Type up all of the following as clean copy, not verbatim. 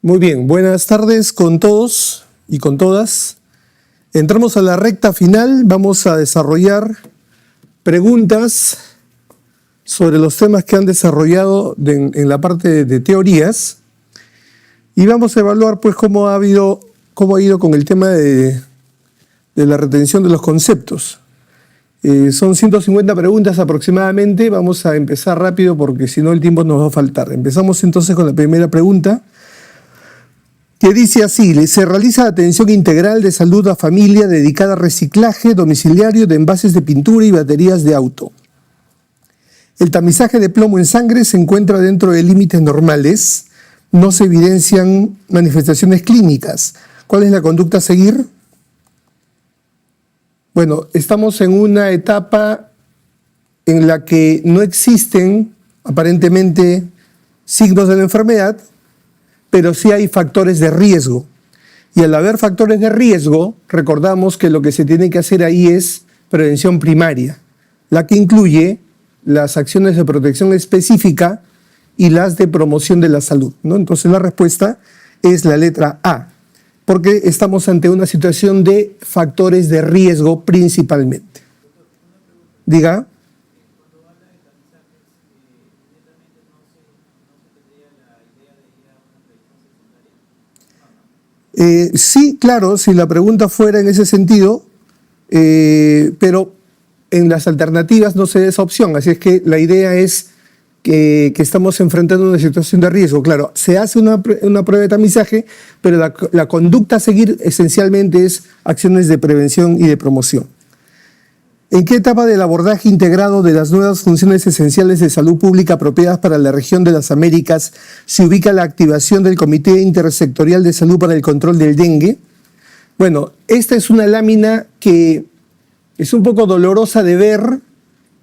Muy bien, buenas tardes con todos y con todas. Entramos a la recta final, vamos a desarrollar preguntas sobre los temas que han desarrollado en la parte de teorías y vamos a evaluar pues cómo ha ido con el tema de la retención de los conceptos. Son 150 preguntas aproximadamente, vamos a empezar rápido porque si no el tiempo nos va a faltar. Empezamos entonces con la primera pregunta, que dice así: se realiza atención integral de salud a familia dedicada a reciclaje domiciliario de envases de pintura y baterías de auto. El tamizaje de plomo en sangre se encuentra dentro de límites normales, no se evidencian manifestaciones clínicas. ¿Cuál es la conducta a seguir? Bueno, estamos en una etapa en la que no existen aparentemente signos de la enfermedad, pero sí hay factores de riesgo. Y al haber factores de riesgo, recordamos que lo que se tiene que hacer ahí es prevención primaria, la que incluye las acciones de protección específica y las de promoción de la salud, ¿no? Entonces la respuesta es la letra A, porque estamos ante una situación de factores de riesgo principalmente. Diga. Sí, claro, si la pregunta fuera en ese sentido, pero en las alternativas no se da esa opción, así es que la idea es que estamos enfrentando una situación de riesgo. Claro, se hace una prueba de tamizaje, pero la conducta a seguir esencialmente es acciones de prevención y de promoción. ¿En qué etapa del abordaje integrado de las nuevas funciones esenciales de salud pública apropiadas para la región de las Américas se ubica la activación del Comité Intersectorial de Salud para el Control del Dengue? Bueno, esta es una lámina que es un poco dolorosa de ver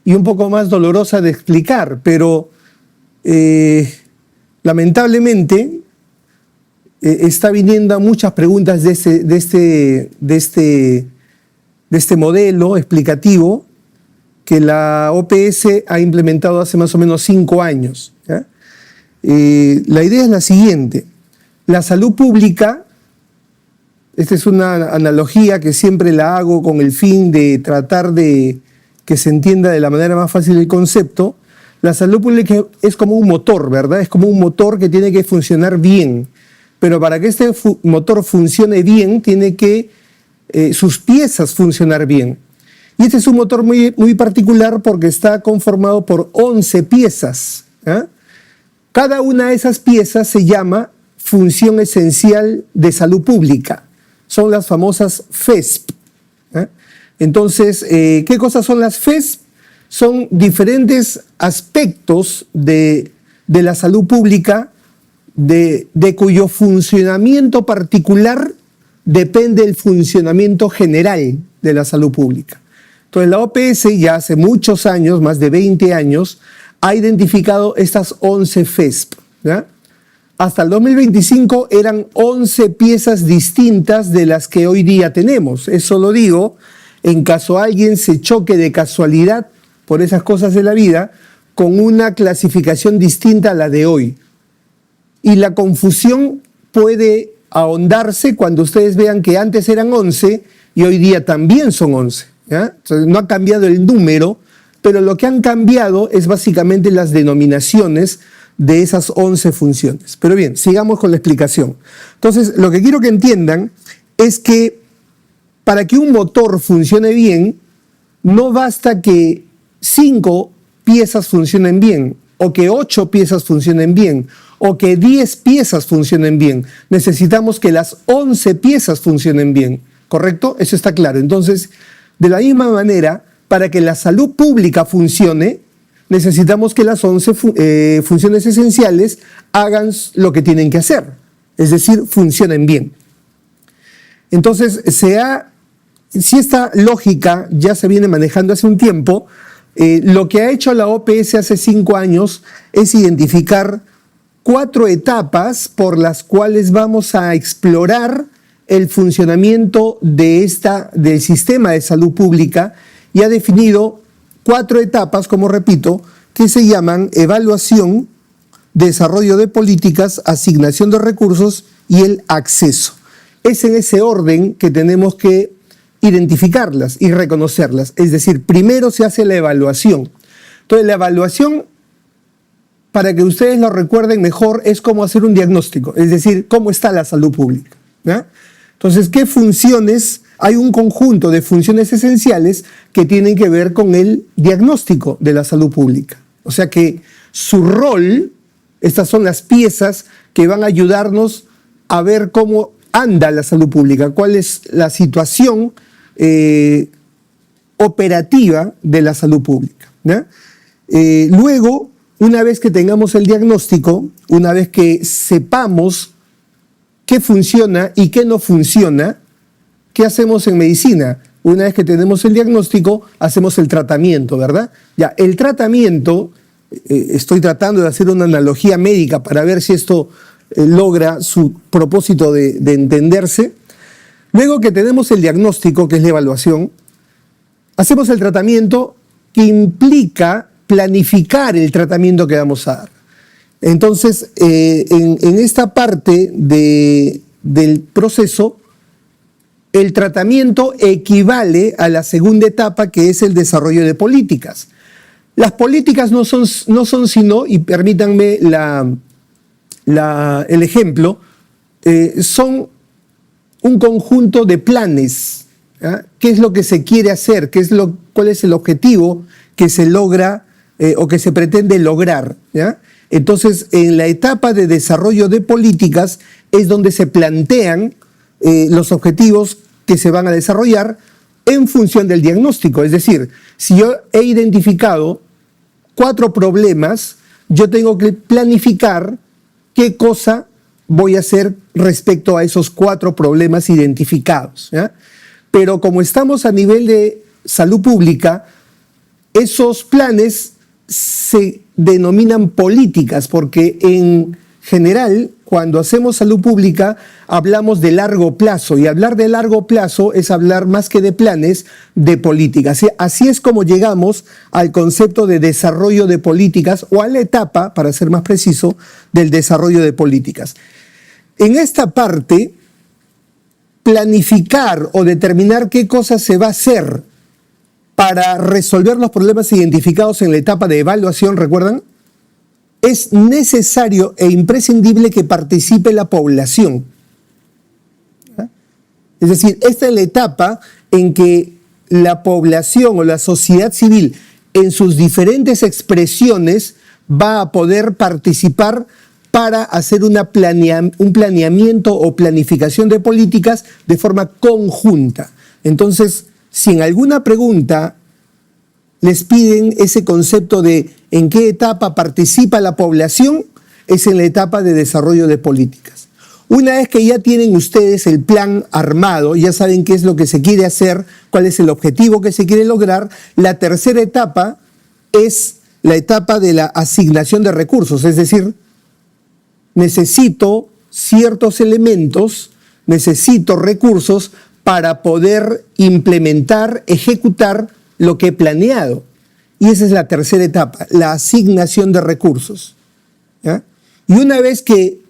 y un poco más dolorosa de explicar, pero lamentablemente está viniendo muchas preguntas de este modelo explicativo que la OPS ha implementado hace más o menos 5 años. ¿Ya? La idea es la siguiente: la salud pública, esta es una analogía que siempre la hago con el fin de tratar de que se entienda de la manera más fácil el concepto. La salud pública es como un motor, ¿verdad? Es como un motor que tiene que funcionar bien, pero para que este motor funcione bien, tiene que sus piezas funcionar bien. Y este es un motor muy, muy particular porque está conformado por 11 piezas. ¿Eh? Cada una de esas piezas se llama función esencial de salud pública. Son las famosas FESP. ¿Eh? Entonces, ¿qué cosas son las FESP? Son diferentes aspectos de la salud pública de cuyo funcionamiento particular depende el funcionamiento general de la salud pública. Entonces la OPS ya hace muchos años, más de 20 años, ha identificado estas 11 FESP. ¿Ya? Hasta el 2025 eran 11 piezas distintas de las que hoy día tenemos. Eso lo digo en caso alguien se choque de casualidad por esas cosas de la vida con una clasificación distinta a la de hoy. Y la confusión puede ahondarse cuando ustedes vean que antes eran 11 y hoy día también son 11. ¿Ya? Entonces, no ha cambiado el número, pero lo que han cambiado es básicamente las denominaciones de esas 11 funciones. Pero bien, sigamos con la explicación. Entonces, lo que quiero que entiendan es que para que un motor funcione bien, no basta que 5 piezas funcionen bien, o que 8 piezas funcionen bien, o que 10 piezas funcionen bien. Necesitamos que las 11 piezas funcionen bien, ¿correcto? Eso está claro. Entonces, de la misma manera, para que la salud pública funcione, necesitamos que las 11 funciones esenciales hagan lo que tienen que hacer, es decir, funcionen bien. Entonces, si esta lógica ya se viene manejando hace un tiempo, lo que ha hecho la OPS hace 5 años es identificar 4 etapas por las cuales vamos a explorar el funcionamiento del sistema de salud pública y ha definido 4 etapas, como repito, que se llaman evaluación, desarrollo de políticas, asignación de recursos y el acceso. Es en ese orden que tenemos que identificarlas y reconocerlas. Es decir, primero se hace la evaluación. Entonces, la evaluación, para que ustedes lo recuerden mejor, es como hacer un diagnóstico, es decir, cómo está la salud pública, ¿ya? Entonces, ¿qué funciones? Hay un conjunto de funciones esenciales que tienen que ver con el diagnóstico de la salud pública. O sea que su rol, estas son las piezas que van a ayudarnos a ver cómo anda la salud pública, cuál es la situación operativa de la salud pública, ¿ya? Luego, una vez que tengamos el diagnóstico, una vez que sepamos qué funciona y qué no funciona, ¿qué hacemos en medicina? Una vez que tenemos el diagnóstico, hacemos el tratamiento, ¿verdad? Ya, el tratamiento, estoy tratando de hacer una analogía médica para ver si esto logra su propósito de entenderse. Luego que tenemos el diagnóstico, que es la evaluación, hacemos el tratamiento, que implica planificar el tratamiento que vamos a dar. Entonces, en esta parte del proceso, el tratamiento equivale a la segunda etapa, que es el desarrollo de políticas. Las políticas no son sino, y permítanme el ejemplo, son un conjunto de planes. ¿Ya? ¿Qué es lo que se quiere hacer? ¿Cuál es el objetivo que se logra o que se pretende lograr? ¿Ya? Entonces, en la etapa de desarrollo de políticas es donde se plantean los objetivos que se van a desarrollar en función del diagnóstico. Es decir, si yo he identificado 4 problemas, yo tengo que planificar qué cosa voy a hacer respecto a esos 4 problemas identificados, ¿ya? Pero como estamos a nivel de salud pública, esos planes se denominan políticas, porque en general, cuando hacemos salud pública, hablamos de largo plazo, y hablar de largo plazo es hablar más que de planes, de políticas. Así es como llegamos al concepto de desarrollo de políticas, o a la etapa, para ser más preciso, del desarrollo de políticas. En esta parte, planificar o determinar qué cosa se va a hacer para resolver los problemas identificados en la etapa de evaluación, ¿recuerdan? Es necesario e imprescindible que participe la población. Es decir, esta es la etapa en que la población o la sociedad civil, en sus diferentes expresiones, va a poder participar para hacer un planeamiento o planificación de políticas de forma conjunta. Entonces, si en alguna pregunta les piden ese concepto de en qué etapa participa la población, es en la etapa de desarrollo de políticas. Una vez que ya tienen ustedes el plan armado, ya saben qué es lo que se quiere hacer, cuál es el objetivo que se quiere lograr, la tercera etapa es la etapa de la asignación de recursos, es decir, necesito ciertos elementos, necesito recursos para poder implementar, ejecutar lo que he planeado. Y esa es la tercera etapa, la asignación de recursos, ¿ya? Y una vez que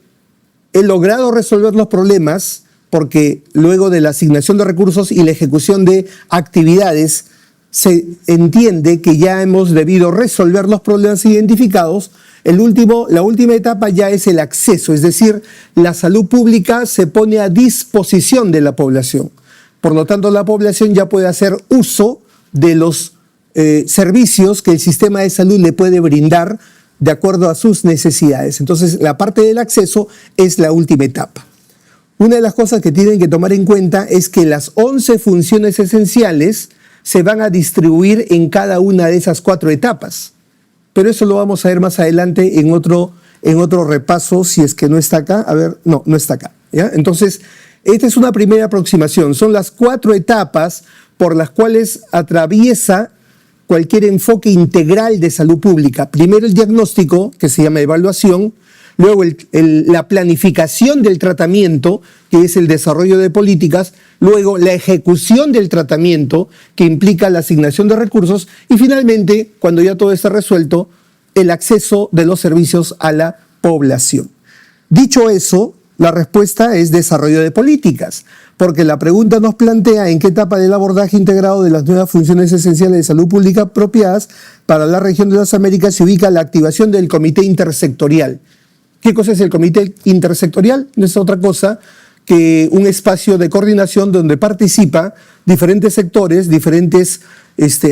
he logrado resolver los problemas, porque luego de la asignación de recursos y la ejecución de actividades, se entiende que ya hemos debido resolver los problemas identificados, la última etapa ya es el acceso, es decir, la salud pública se pone a disposición de la población. Por lo tanto, la población ya puede hacer uso de los servicios que el sistema de salud le puede brindar de acuerdo a sus necesidades. Entonces, la parte del acceso es la última etapa. Una de las cosas que tienen que tomar en cuenta es que las 11 funciones esenciales se van a distribuir en cada una de esas 4 etapas. Pero eso lo vamos a ver más adelante en otro repaso, si es que no está acá. A ver, no está acá, ¿ya? Entonces, esta es una primera aproximación. Son las 4 etapas por las cuales atraviesa cualquier enfoque integral de salud pública. Primero el diagnóstico, que se llama evaluación, luego la planificación del tratamiento, que es el desarrollo de políticas, luego la ejecución del tratamiento, que implica la asignación de recursos, y finalmente, cuando ya todo está resuelto, el acceso de los servicios a la población. Dicho eso, la respuesta es desarrollo de políticas, porque la pregunta nos plantea en qué etapa del abordaje integrado de las nuevas funciones esenciales de salud pública apropiadas para la región de las Américas se ubica la activación del Comité Intersectorial. ¿Qué cosa es el Comité Intersectorial? No es otra cosa que un espacio de coordinación donde participa diferentes sectores, diferentes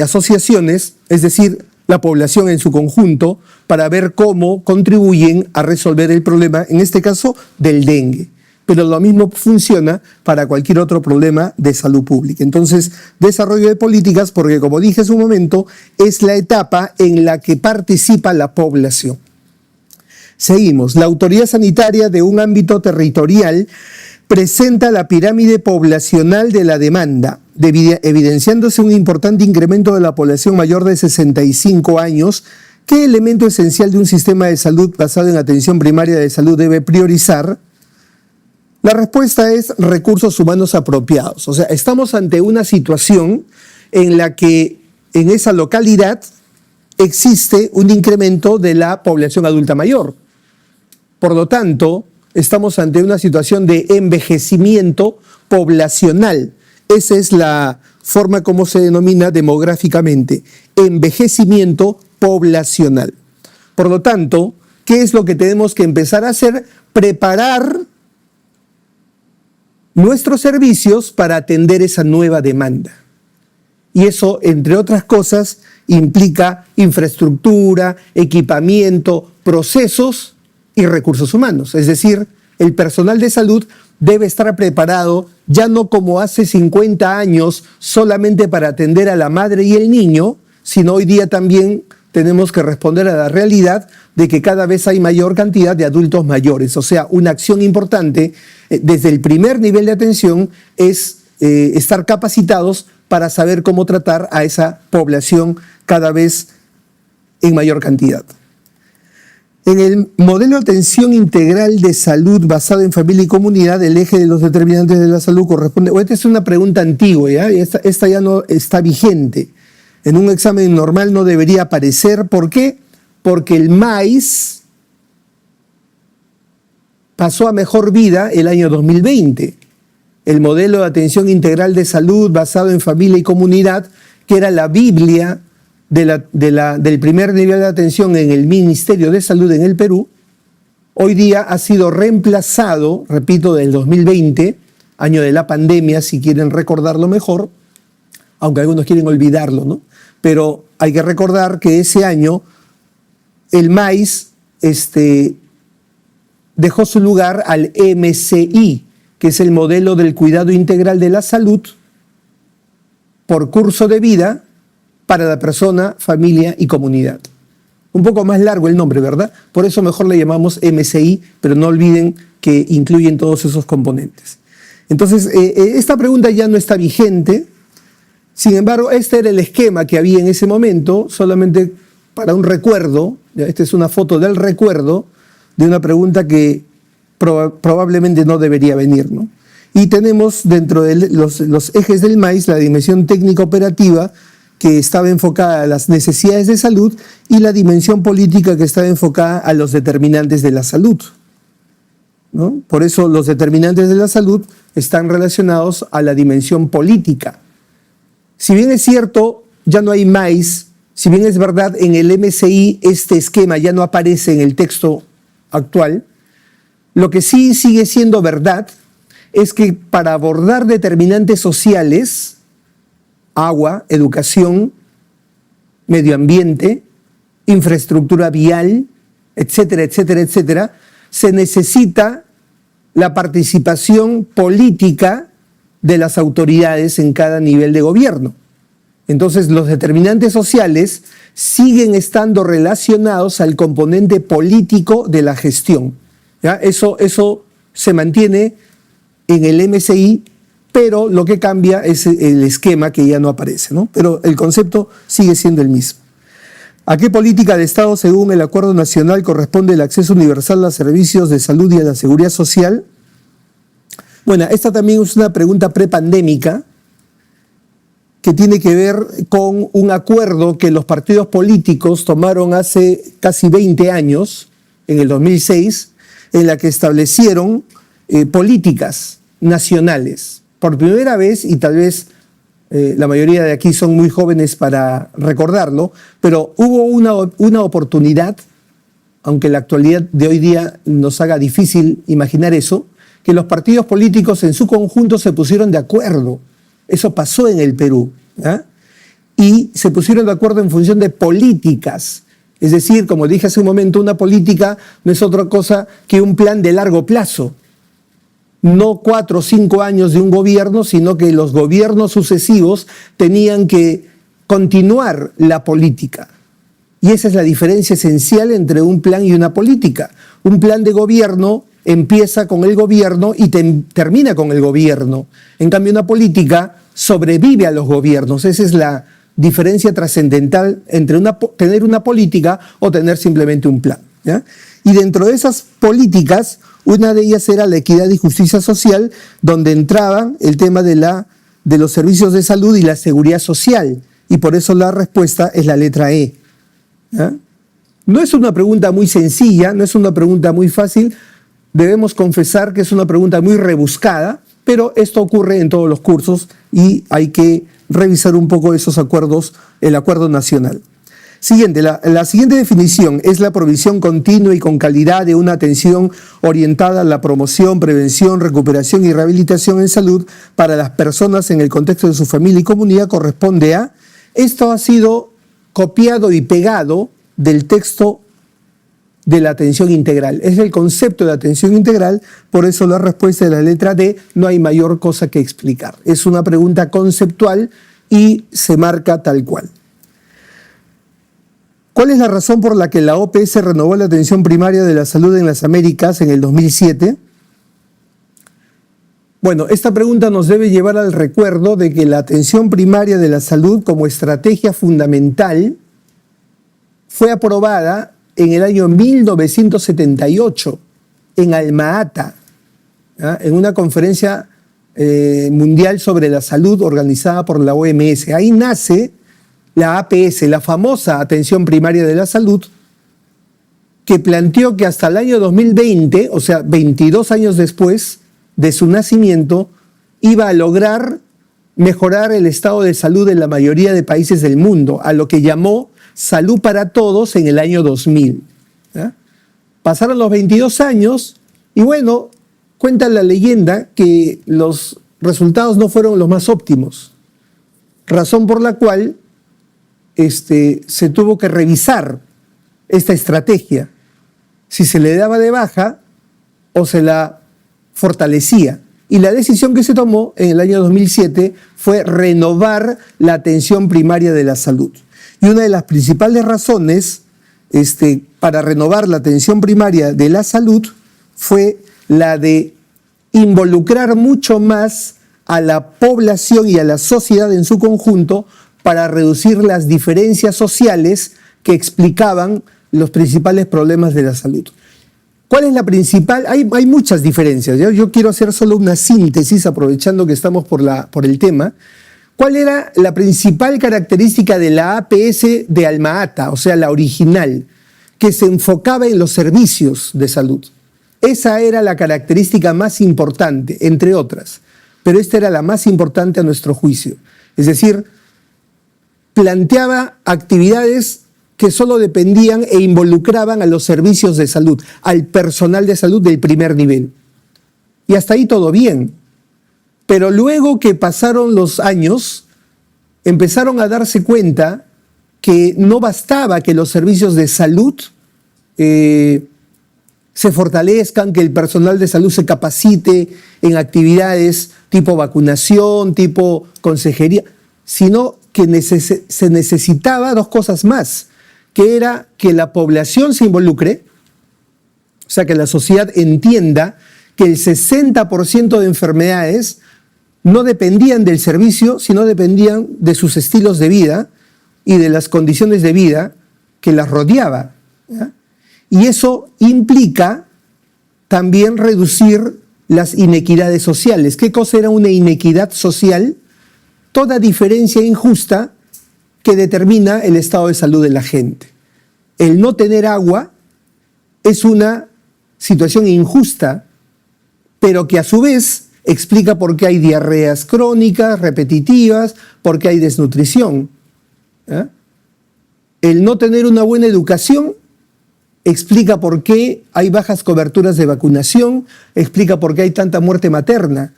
asociaciones, es decir, la población en su conjunto, para ver cómo contribuyen a resolver el problema, en este caso, del dengue. Pero lo mismo funciona para cualquier otro problema de salud pública. Entonces, desarrollo de políticas, porque como dije hace un momento, es la etapa en la que participa la población. Seguimos. La autoridad sanitaria de un ámbito territorial presenta la pirámide poblacional de la demanda, evidenciándose un importante incremento de la población mayor de 65 años. ¿Qué elemento esencial de un sistema de salud basado en atención primaria de salud debe priorizar? La respuesta es recursos humanos apropiados. O sea, estamos ante una situación en la que en esa localidad existe un incremento de la población adulta mayor. Por lo tanto, estamos ante una situación de envejecimiento poblacional. Esa es la forma como se denomina demográficamente, envejecimiento poblacional. Por lo tanto, ¿qué es lo que tenemos que empezar a hacer? Preparar nuestros servicios para atender esa nueva demanda. Y eso, entre otras cosas, implica infraestructura, equipamiento, procesos y recursos humanos. Es decir, el personal de salud debe estar preparado ya no como hace 50 años solamente para atender a la madre y el niño, sino hoy día también tenemos que responder a la realidad de que cada vez hay mayor cantidad de adultos mayores. O sea, una acción importante desde el primer nivel de atención es estar capacitados para saber cómo tratar a esa población cada vez en mayor cantidad. En el modelo de atención integral de salud basado en familia y comunidad, el eje de los determinantes de la salud corresponde... Esta es una pregunta antigua, ¿ya? Esta ya no está vigente. En un examen normal no debería aparecer. ¿Por qué? Porque el MAIS pasó a mejor vida el año 2020. El modelo de atención integral de salud basado en familia y comunidad, que era la Biblia del primer nivel de atención en el Ministerio de Salud en el Perú, hoy día ha sido reemplazado, repito, del 2020, año de la pandemia, si quieren recordarlo mejor, aunque algunos quieren olvidarlo, ¿no? Pero hay que recordar que ese año el MAIS dejó su lugar al MCI, que es el modelo del cuidado integral de la salud por curso de vida para la persona, familia y comunidad. Un poco más largo el nombre, ¿verdad? Por eso mejor le llamamos MCI, pero no olviden que incluyen todos esos componentes. Entonces, esta pregunta ya no está vigente. Sin embargo, este era el esquema que había en ese momento, solamente para un recuerdo. Esta es una foto del recuerdo de una pregunta que probablemente no debería venir, ¿no? Y tenemos dentro de los ejes del MAIS la dimensión técnico-operativa, que estaba enfocada a las necesidades de salud, y la dimensión política, que estaba enfocada a los determinantes de la salud, ¿no? Por eso los determinantes de la salud están relacionados a la dimensión política. Si bien es cierto, ya no hay MAIS, si bien es verdad, en el MCI este esquema ya no aparece en el texto actual, lo que sí sigue siendo verdad es que para abordar determinantes sociales, agua, educación, medio ambiente, infraestructura vial, etcétera, etcétera, etcétera, se necesita la participación política de las autoridades en cada nivel de gobierno. Entonces, los determinantes sociales siguen estando relacionados al componente político de la gestión, ¿ya? Eso se mantiene en el MCI, pero lo que cambia es el esquema, que ya no aparece, ¿no? Pero el concepto sigue siendo el mismo. ¿A qué política de Estado, según el Acuerdo Nacional, corresponde el acceso universal a servicios de salud y a la seguridad social? Bueno, esta también es una pregunta prepandémica que tiene que ver con un acuerdo que los partidos políticos tomaron hace casi 20 años, en el 2006, en la que establecieron políticas nacionales. Por primera vez, y tal vez la mayoría de aquí son muy jóvenes para recordarlo, pero hubo una oportunidad, aunque la actualidad de hoy día nos haga difícil imaginar eso, que los partidos políticos en su conjunto se pusieron de acuerdo. Eso pasó en el Perú, ¿eh? Y se pusieron de acuerdo en función de políticas. Es decir, como dije hace un momento, una política no es otra cosa que un plan de largo plazo. No 4 o 5 años de un gobierno, sino que los gobiernos sucesivos tenían que continuar la política. Y esa es la diferencia esencial entre un plan y una política. Un plan de gobierno empieza con el gobierno y termina con el gobierno. En cambio, una política sobrevive a los gobiernos. Esa es la diferencia trascendental entre tener una política o tener simplemente un plan, ¿ya? Y dentro de esas políticas, una de ellas era la equidad y justicia social, donde entraba el tema de los servicios de salud y la seguridad social. Y por eso la respuesta es la letra E, ¿ya? No es una pregunta muy sencilla, no es una pregunta muy fácil. Debemos confesar que es una pregunta muy rebuscada, pero esto ocurre en todos los cursos y hay que revisar un poco esos acuerdos, el acuerdo nacional. Siguiente, la siguiente definición es la provisión continua y con calidad de una atención orientada a la promoción, prevención, recuperación y rehabilitación en salud para las personas en el contexto de su familia y comunidad. Corresponde a, esto ha sido copiado y pegado del texto de la atención integral. Es el concepto de atención integral, por eso la respuesta de la letra D, no hay mayor cosa que explicar. Es una pregunta conceptual y se marca tal cual. ¿Cuál es la razón por la que la OPS renovó la atención primaria de la salud en las Américas en el 2007? Bueno, esta pregunta nos debe llevar al recuerdo de que la atención primaria de la salud como estrategia fundamental fue aprobada en el año 1978 en Alma-Ata, ¿ya? En una conferencia mundial sobre la salud organizada por la OMS. Ahí nace la APS, la famosa atención primaria de la salud, que planteó que hasta el año 2020, o sea, 22 años después de su nacimiento, iba a lograr mejorar el estado de salud de la mayoría de países del mundo, a lo que llamó Salud para Todos en el año 2000. ¿Ya? Pasaron los 22 años y bueno, cuenta la leyenda que los resultados no fueron los más óptimos, razón por la cual se tuvo que revisar esta estrategia, si se le daba de baja o se la fortalecía. Y la decisión que se tomó en el año 2007 fue renovar la atención primaria de la salud. Y una de las principales razones para renovar la atención primaria de la salud fue la de involucrar mucho más a la población y a la sociedad en su conjunto para reducir las diferencias sociales que explicaban los principales problemas de la salud. ¿Cuál es la principal? Hay muchas diferencias. Yo quiero hacer solo una síntesis, aprovechando que estamos por el tema. ¿Cuál era la principal característica de la APS de Alma-Ata, o sea, la original, que se enfocaba en los servicios de salud? Esa era la característica más importante, entre otras, pero esta era la más importante a nuestro juicio. Es decir, planteaba actividades que solo dependían e involucraban a los servicios de salud, al personal de salud del primer nivel. Y hasta ahí todo bien. Pero luego que pasaron los años, empezaron a darse cuenta que no bastaba que los servicios de salud se fortalezcan, que el personal de salud se capacite en actividades tipo vacunación, tipo consejería, sino que se necesitaba dos cosas más, que era que la población se involucre, o sea, que la sociedad entienda que el 60% de enfermedades no dependían del servicio, sino dependían de sus estilos de vida y de las condiciones de vida que las rodeaba, ¿ya? Y eso implica también reducir las inequidades sociales. ¿Qué cosa era una inequidad social? Toda diferencia injusta que determina el estado de salud de la gente. El no tener agua es una situación injusta, pero que a su vez explica por qué hay diarreas crónicas, repetitivas, por qué hay desnutrición. El no tener una buena educación explica por qué hay bajas coberturas de vacunación, explica por qué hay tanta muerte materna,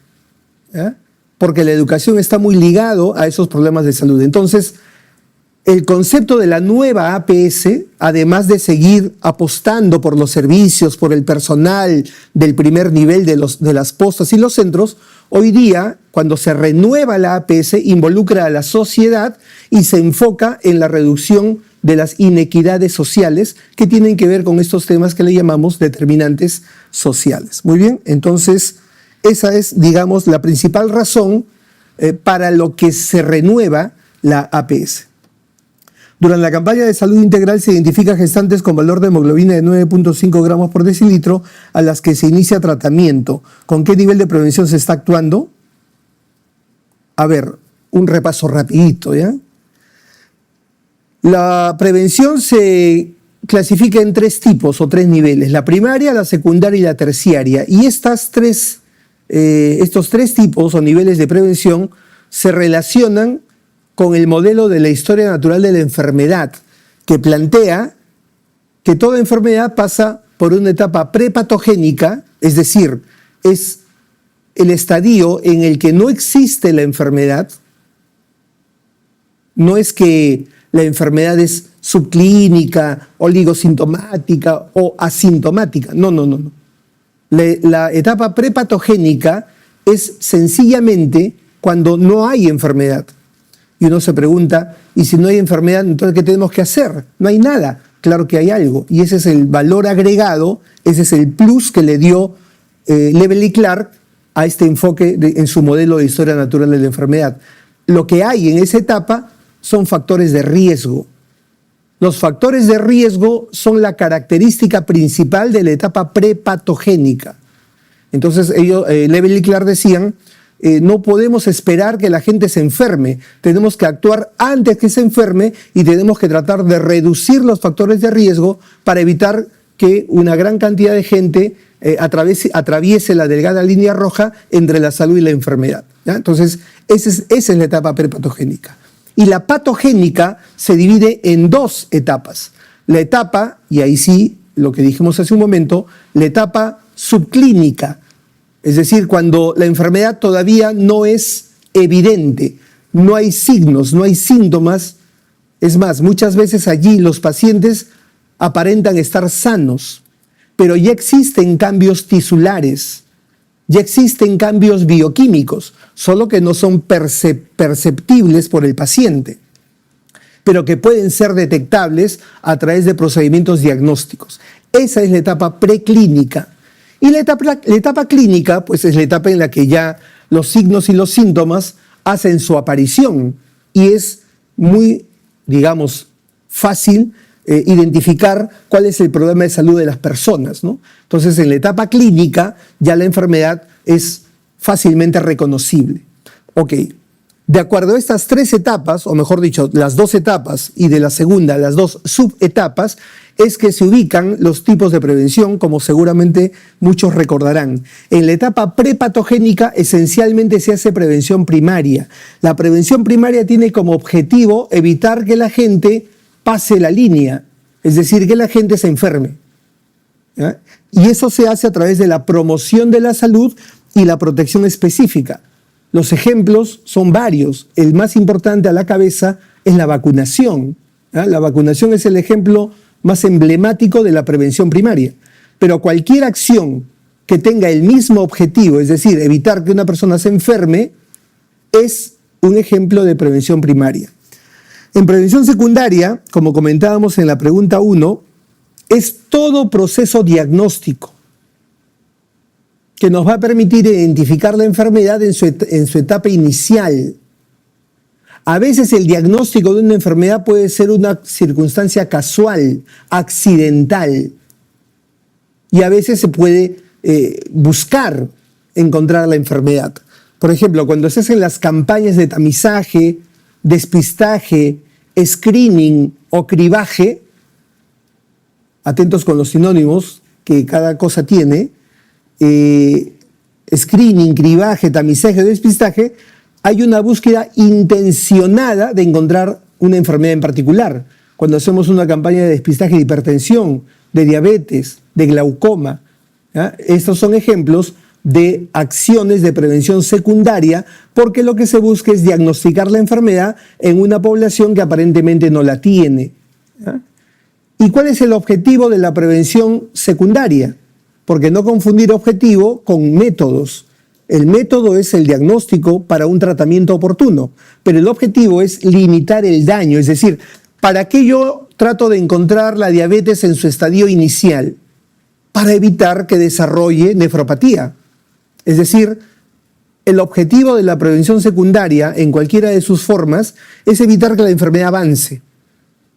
porque la educación está muy ligado a esos problemas de salud. Entonces, el concepto de la nueva APS, además de seguir apostando por los servicios, por el personal del primer nivel de las postas y los centros, hoy día, cuando se renueva la APS, involucra a la sociedad y se enfoca en la reducción de las inequidades sociales que tienen que ver con estos temas que le llamamos determinantes sociales. Muy bien, entonces esa es, digamos, la principal razón para lo que se renueva la APS. Durante la campaña de salud integral se identifica gestantes con valor de hemoglobina de 9.5 gramos por decilitro a las que se inicia tratamiento. ¿Con qué nivel de prevención se está actuando? A ver, un repaso rapidito, ¿ya? La prevención se clasifica en 3 tipos o 3 niveles: la primaria, la secundaria y la terciaria. Y estos 3 tipos o niveles de prevención se relacionan con el modelo de la historia natural de la enfermedad, que plantea que toda enfermedad pasa por una etapa prepatogénica, es decir, es el estadio en el que no existe la enfermedad. No es que la enfermedad es subclínica, oligosintomática o asintomática. No. La etapa prepatogénica es sencillamente cuando no hay enfermedad. Y uno se pregunta, ¿y si no hay enfermedad, entonces qué tenemos que hacer? No hay nada. Claro que hay algo. Y ese es el valor agregado, ese es el plus que le dio Lebel y Clark a este enfoque en su modelo de historia natural de la enfermedad. Lo que hay en esa etapa son factores de riesgo. Los factores de riesgo son la característica principal de la etapa prepatogénica. Entonces, Lebel y Clark decían, no podemos esperar que la gente se enferme, tenemos que actuar antes que se enferme y tenemos que tratar de reducir los factores de riesgo para evitar que una gran cantidad de gente atraviese la delgada línea roja entre la salud y la enfermedad, ¿ya? Entonces, esa es la etapa prepatogénica. Y la patogénica se divide en 2 etapas. La etapa, y ahí sí, lo que dijimos hace un momento, la etapa subclínica, es decir, cuando la enfermedad todavía no es evidente, no hay signos, no hay síntomas. Es más, muchas veces allí los pacientes aparentan estar sanos, pero ya existen cambios tisulares, ya existen cambios bioquímicos, solo que no son perceptibles por el paciente, pero que pueden ser detectables a través de procedimientos diagnósticos. Esa es la etapa preclínica. Y la etapa clínica, pues es la etapa en la que ya los signos y los síntomas hacen su aparición y es muy, digamos, fácil identificar cuál es el problema de salud de las personas, ¿no? Entonces, en la etapa clínica ya la enfermedad es fácilmente reconocible. Ok, de acuerdo a estas 3 etapas, o mejor dicho, las 2 etapas y de la segunda, las 2 subetapas, es que se ubican los tipos de prevención, como seguramente muchos recordarán. En la etapa prepatogénica esencialmente se hace prevención primaria. La prevención primaria tiene como objetivo evitar que la gente pase la línea, es decir, que la gente se enferme, ¿ya? Y eso se hace a través de la promoción de la salud y la protección específica. Los ejemplos son varios. El más importante a la cabeza es la vacunación, ¿ya? La vacunación es el ejemplo más emblemático de la prevención primaria. Pero cualquier acción que tenga el mismo objetivo, es decir, evitar que una persona se enferme, es un ejemplo de prevención primaria. En prevención secundaria, como comentábamos en la pregunta 1, es todo proceso diagnóstico que nos va a permitir identificar la enfermedad en su etapa inicial. A veces el diagnóstico de una enfermedad puede ser una circunstancia casual, accidental, y a veces se puede buscar encontrar la enfermedad. Por ejemplo, cuando se hacen las campañas de tamizaje, despistaje, screening o cribaje, atentos con los sinónimos que cada cosa tiene, screening, cribaje, tamizaje, despistaje, hay una búsqueda intencionada de encontrar una enfermedad en particular. Cuando hacemos una campaña de despistaje de hipertensión, de diabetes, de glaucoma, ¿ya? Estos son ejemplos de acciones de prevención secundaria, porque lo que se busca es diagnosticar la enfermedad en una población que aparentemente no la tiene, ¿ya? ¿Y cuál es el objetivo de la prevención secundaria? Porque no confundir objetivo con métodos. El método es el diagnóstico para un tratamiento oportuno, pero el objetivo es limitar el daño. Es decir, ¿para qué yo trato de encontrar la diabetes en su estadio inicial? Para evitar que desarrolle nefropatía. Es decir, el objetivo de la prevención secundaria, en cualquiera de sus formas, es evitar que la enfermedad avance.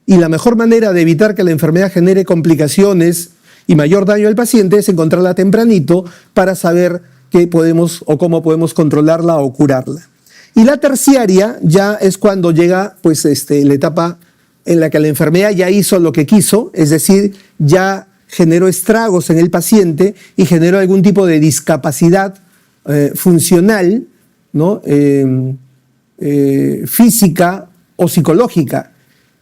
Y la mejor manera de evitar que la enfermedad genere complicaciones y mayor daño al paciente es encontrarla tempranito para saber qué podemos o cómo podemos controlarla o curarla. Y la terciaria ya es cuando llega pues, la etapa en la que la enfermedad ya hizo lo que quiso, es decir, ya generó estragos en el paciente y generó algún tipo de discapacidad funcional, ¿no? Física o psicológica.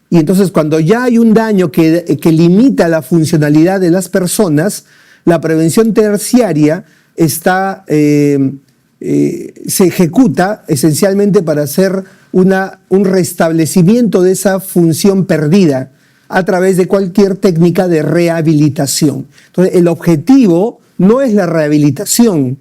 Y entonces cuando ya hay un daño que limita la funcionalidad de las personas, la prevención terciaria se ejecuta esencialmente para hacer un restablecimiento de esa función perdida a través de cualquier técnica de rehabilitación. Entonces, el objetivo no es la rehabilitación,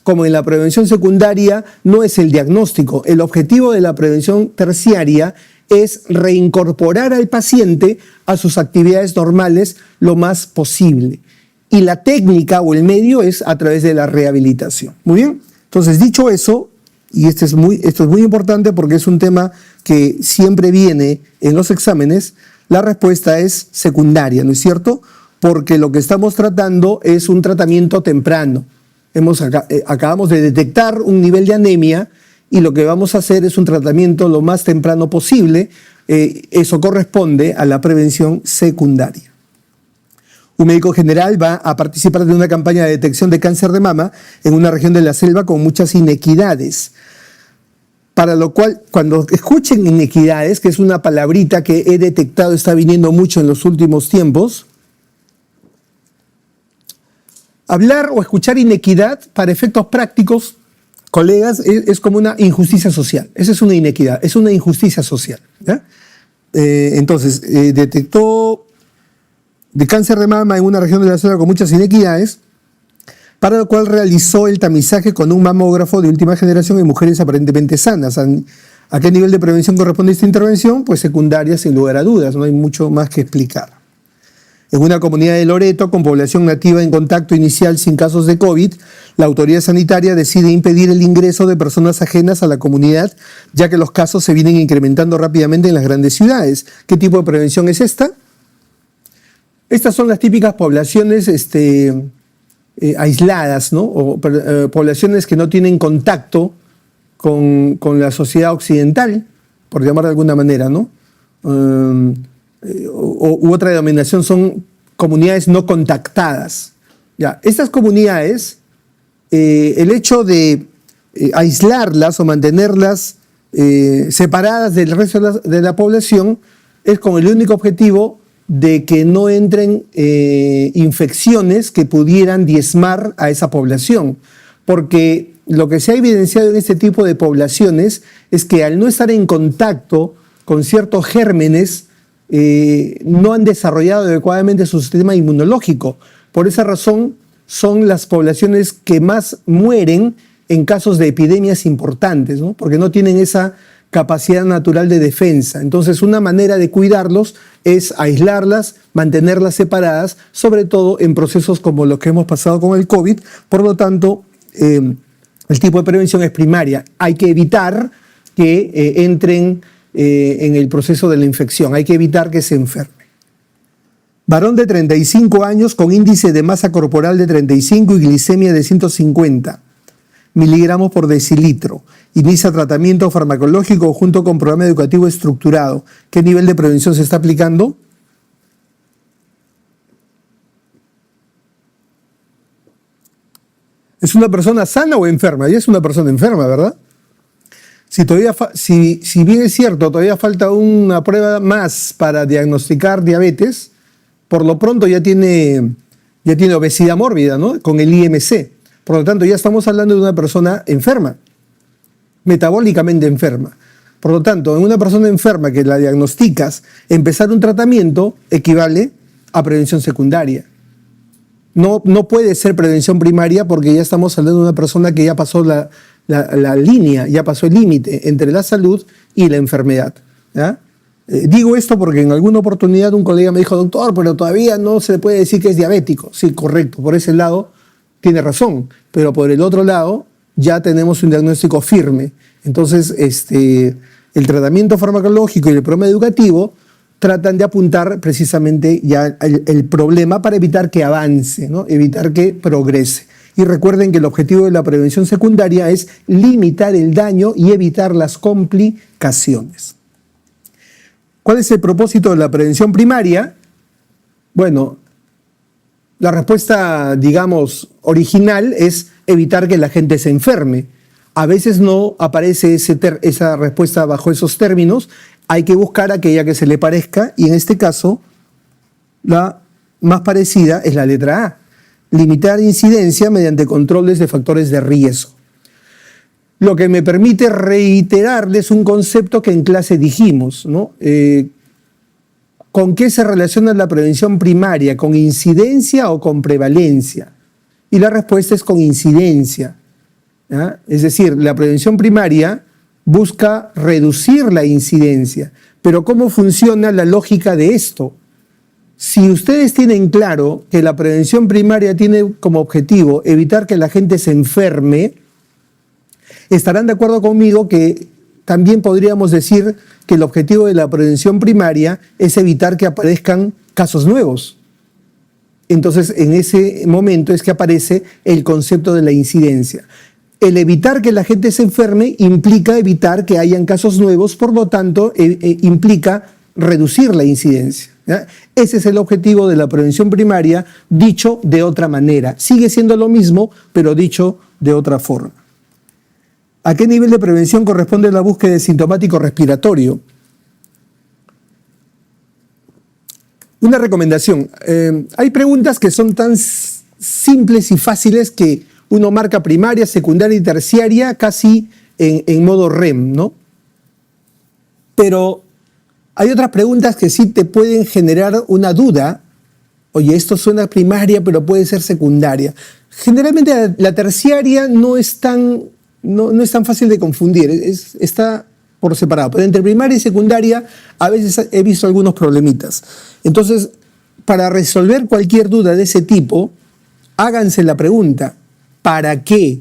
como en la prevención secundaria no es el diagnóstico. El objetivo de la prevención terciaria es reincorporar al paciente a sus actividades normales lo más posible. Y la técnica o el medio es a través de la rehabilitación. Muy bien, entonces dicho eso, y esto es muy importante porque es un tema que siempre viene en los exámenes, la respuesta es secundaria, ¿no es cierto? Porque lo que estamos tratando es un tratamiento temprano. Acabamos de detectar un nivel de anemia y lo que vamos a hacer es un tratamiento lo más temprano posible. Eso corresponde a la prevención secundaria. Un médico general va a participar de una campaña de detección de cáncer de mama en una región de la selva con muchas inequidades. Para lo cual, cuando escuchen inequidades, que es una palabrita que he detectado, está viniendo mucho en los últimos tiempos, hablar o escuchar inequidad para efectos prácticos, colegas, es como una injusticia social. Esa es una inequidad, es una injusticia social, ¿ya? Entonces, detectó de cáncer de mama en una región de la selva con muchas inequidades, para lo cual realizó el tamizaje con un mamógrafo de última generación en mujeres aparentemente sanas. ¿A qué nivel de prevención corresponde esta intervención? Pues secundaria, sin lugar a dudas, no hay mucho más que explicar. En una comunidad de Loreto, con población nativa en contacto inicial sin casos de COVID, la autoridad sanitaria decide impedir el ingreso de personas ajenas a la comunidad, ya que los casos se vienen incrementando rápidamente en las grandes ciudades. ¿Qué tipo de prevención es esta? Estas son las típicas poblaciones aisladas, ¿no? O poblaciones que no tienen contacto con la sociedad occidental, por llamar de alguna manera, ¿no? U otra denominación son comunidades no contactadas. Ya, estas comunidades, el hecho de aislarlas o mantenerlas separadas del resto de la población es con el único objetivo de que no entren infecciones que pudieran diezmar a esa población. Porque lo que se ha evidenciado en este tipo de poblaciones es que al no estar en contacto con ciertos gérmenes, no han desarrollado adecuadamente su sistema inmunológico. Por esa razón son las poblaciones que más mueren en casos de epidemias importantes, ¿no? Porque no tienen esa capacidad natural de defensa. Entonces, una manera de cuidarlos es aislarlas, mantenerlas separadas, sobre todo en procesos como los que hemos pasado con el COVID. Por lo tanto, el tipo de prevención es primaria. Hay que evitar que entren en el proceso de la infección. Hay que evitar que se enferme. Varón de 35 años con índice de masa corporal de 35 y glicemia de 150 miligramos por decilitro. Inicia tratamiento farmacológico junto con programa educativo estructurado. ¿Qué nivel de prevención se está aplicando? ¿Es una persona sana o enferma? Ya es una persona enferma, ¿verdad? Si bien es cierto, todavía falta una prueba más para diagnosticar diabetes, por lo pronto ya tiene obesidad mórbida, ¿no? Con el IMC. Por lo tanto, ya estamos hablando de una persona enferma, metabólicamente enferma. Por lo tanto, en una persona enferma que la diagnosticas, empezar un tratamiento equivale a prevención secundaria. No puede ser prevención primaria porque ya estamos hablando de una persona que ya pasó la línea, ya pasó el límite entre la salud y la enfermedad, ¿ya? Digo esto porque en alguna oportunidad un colega me dijo, doctor, pero todavía no se le puede decir que es diabético. Sí, correcto, por ese lado tiene razón, pero por el otro lado ya tenemos un diagnóstico firme. Entonces, el tratamiento farmacológico y el programa educativo tratan de apuntar precisamente ya el problema para evitar que avance, ¿no? Evitar que progrese. Y recuerden que el objetivo de la prevención secundaria es limitar el daño y evitar las complicaciones. ¿Cuál es el propósito de la prevención primaria? Bueno, la respuesta, digamos, original es evitar que la gente se enferme. A veces no aparece esa respuesta bajo esos términos. Hay que buscar aquella que se le parezca y en este caso la más parecida es la letra A. Limitar incidencia mediante controles de factores de riesgo. Lo que me permite reiterarles un concepto que en clase dijimos, ¿no? ¿Con qué se relaciona la prevención primaria? ¿Con incidencia o con prevalencia? Y la respuesta es con incidencia, ¿ya? Es decir, la prevención primaria busca reducir la incidencia. Pero ¿cómo funciona la lógica de esto? Si ustedes tienen claro que la prevención primaria tiene como objetivo evitar que la gente se enferme, estarán de acuerdo conmigo que también podríamos decir que el objetivo de la prevención primaria es evitar que aparezcan casos nuevos. Entonces, en ese momento es que aparece el concepto de la incidencia. El evitar que la gente se enferme implica evitar que hayan casos nuevos, por lo tanto, implica reducir la incidencia, ¿ya? Ese es el objetivo de la prevención primaria, dicho de otra manera. Sigue siendo lo mismo, pero dicho de otra forma. ¿A qué nivel de prevención corresponde la búsqueda de sintomático respiratorio? Una recomendación. Hay preguntas que son tan simples y fáciles que uno marca primaria, secundaria y terciaria casi en modo REM, ¿no? Pero hay otras preguntas que sí te pueden generar una duda. Oye, esto suena primaria, pero puede ser secundaria. Generalmente la terciaria no es tan fácil de confundir, está por separado. Pero entre primaria y secundaria a veces he visto algunos problemitas. Entonces, para resolver cualquier duda de ese tipo, háganse la pregunta: ¿para qué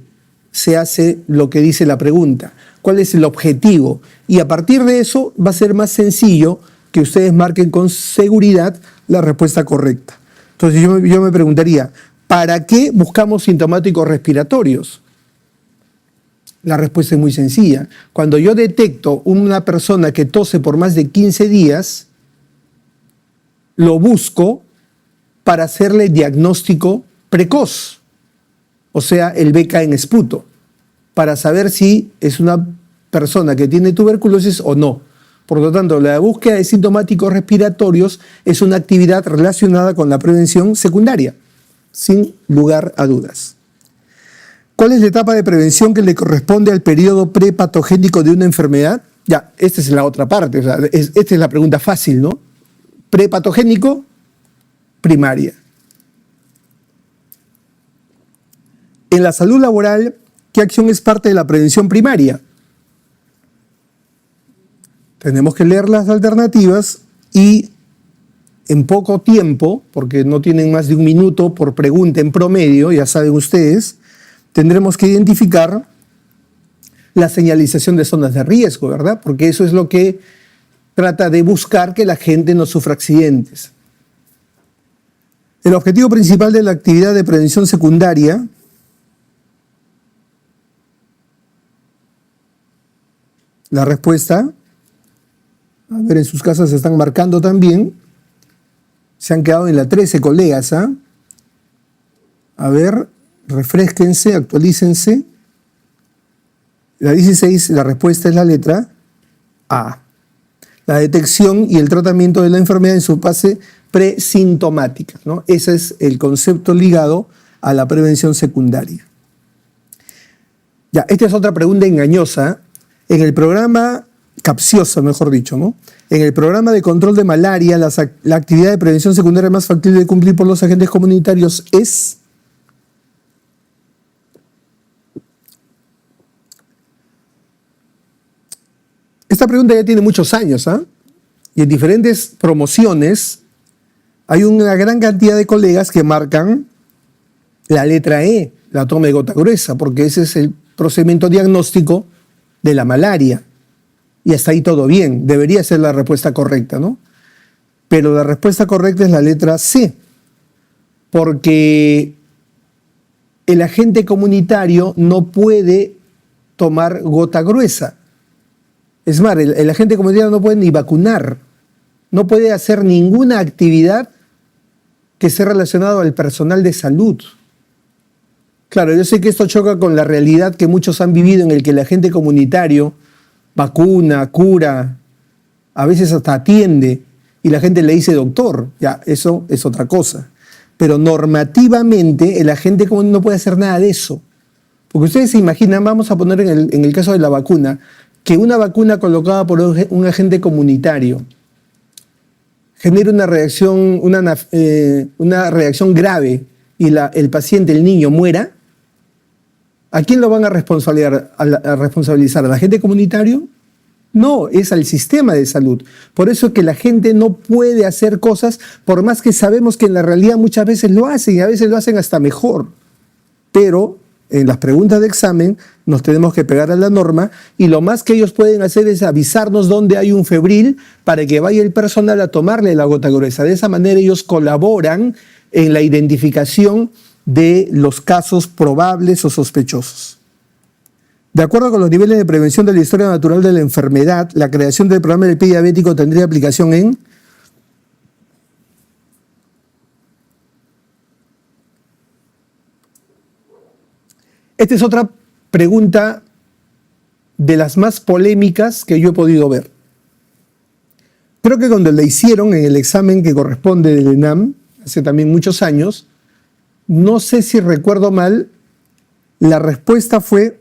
se hace lo que dice la pregunta? ¿Cuál es el objetivo? Y a partir de eso va a ser más sencillo que ustedes marquen con seguridad la respuesta correcta. Entonces yo me preguntaría, ¿para qué buscamos sintomáticos respiratorios? La respuesta es muy sencilla. Cuando yo detecto una persona que tose por más de 15 días, lo busco para hacerle diagnóstico precoz, o sea, el BK en esputo, para saber si es una persona que tiene tuberculosis o no. Por lo tanto, la búsqueda de sintomáticos respiratorios es una actividad relacionada con la prevención secundaria, sin lugar a dudas. ¿Cuál es la etapa de prevención que le corresponde al periodo prepatogénico de una enfermedad? Ya, esta es la otra parte, o sea, esta es la pregunta fácil, ¿no? Prepatogénico, primaria. En la salud laboral, ¿qué acción es parte de la prevención primaria? Tenemos que leer las alternativas y en poco tiempo, porque no tienen más de un minuto por pregunta en promedio, ya saben ustedes, tendremos que identificar la señalización de zonas de riesgo, ¿verdad? Porque eso es lo que trata de buscar que la gente no sufra accidentes. El objetivo principal de la actividad de prevención secundaria la respuesta, a ver, en sus casas se están marcando también, se han quedado en la 13, colegas, ¿ah? A ver, refrésquense, actualícense. La 16, la respuesta es la letra A. La detección y el tratamiento de la enfermedad en su fase presintomática, ¿no? Ese es el concepto ligado a la prevención secundaria. Ya, esta es otra pregunta engañosa. En el programa, capciosa mejor dicho, ¿no? En el programa de control de malaria, la actividad de prevención secundaria más factible de cumplir por los agentes comunitarios es... Esta pregunta ya tiene muchos años, ¿ah? Y en diferentes promociones hay una gran cantidad de colegas que marcan la letra E, la toma de gota gruesa, porque ese es el procedimiento diagnóstico de la malaria. Y hasta ahí todo bien, debería ser la respuesta correcta, ¿no? Pero la respuesta correcta es la letra C, porque el agente comunitario no puede tomar gota gruesa. Es más, el agente comunitario no puede ni vacunar, no puede hacer ninguna actividad que esté relacionada al personal de salud. Claro, yo sé que esto choca con la realidad que muchos han vivido en el que el agente comunitario vacuna, cura, a veces hasta atiende y la gente le dice doctor, ya, eso es otra cosa. Pero normativamente el agente comunitario no puede hacer nada de eso. Porque ustedes se imaginan, vamos a poner en el caso de la vacuna, que una vacuna colocada por un agente comunitario genera una reacción grave y el paciente, el niño, muera, ¿a quién lo van a responsabilizar? ¿Al agente comunitario? No, es al sistema de salud. Por eso es que la gente no puede hacer cosas, por más que sabemos que en la realidad muchas veces lo hacen y a veces lo hacen hasta mejor. Pero en las preguntas de examen nos tenemos que pegar a la norma y lo más que ellos pueden hacer es avisarnos dónde hay un febril para que vaya el personal a tomarle la gota gruesa. De esa manera ellos colaboran en la identificación de los casos probables o sospechosos. De acuerdo con los niveles de prevención de la historia natural de la enfermedad, la creación del programa del pie diabético tendría aplicación en... Esta es otra pregunta de las más polémicas que yo he podido ver. Creo que cuando la hicieron en el examen que corresponde del ENAM, hace también muchos años, no sé si recuerdo mal, la respuesta fue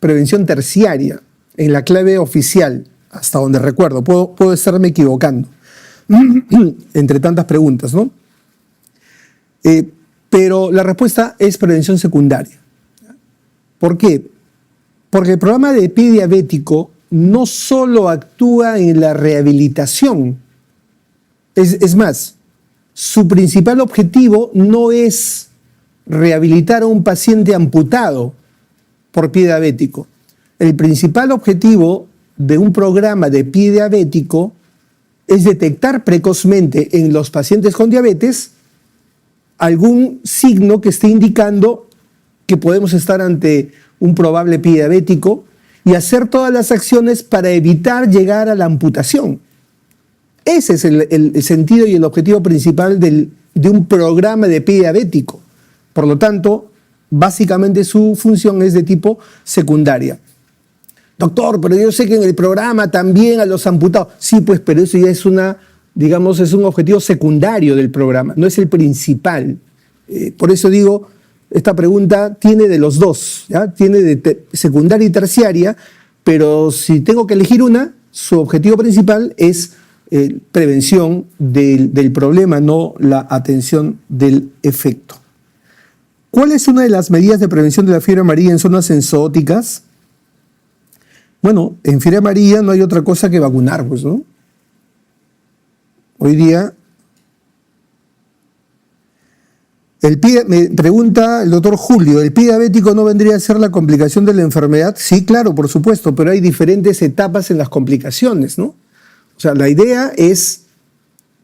prevención terciaria, en la clave oficial, hasta donde recuerdo. Puedo estarme equivocando, entre tantas preguntas, ¿no? Pero la respuesta es prevención secundaria. ¿Por qué? Porque el programa de pie diabético no solo actúa en la rehabilitación, es más, su principal objetivo no es rehabilitar a un paciente amputado por pie diabético. El principal objetivo de un programa de pie diabético es detectar precozmente en los pacientes con diabetes algún signo que esté indicando que podemos estar ante un probable pie diabético y hacer todas las acciones para evitar llegar a la amputación. Ese es el sentido y el objetivo principal de un programa de pie diabético. Por lo tanto, básicamente su función es de tipo secundaria. Doctor, pero yo sé que en el programa también a los amputados. Sí, pues, pero eso ya es es un objetivo secundario del programa, no es el principal. Por eso digo, esta pregunta tiene de los dos, ¿ya? Tiene de secundaria y terciaria, pero si tengo que elegir una, su objetivo principal es prevención del problema, no la atención del efecto. ¿Cuál es una de las medidas de prevención de la fiebre amarilla en zonas ensóticas? Bueno, en fiebre amarilla no hay otra cosa que vacunar, pues, ¿no? Hoy día, me pregunta el doctor Julio, ¿el pie diabético no vendría a ser la complicación de la enfermedad? Sí, claro, por supuesto, pero hay diferentes etapas en las complicaciones, ¿no? O sea, la idea es,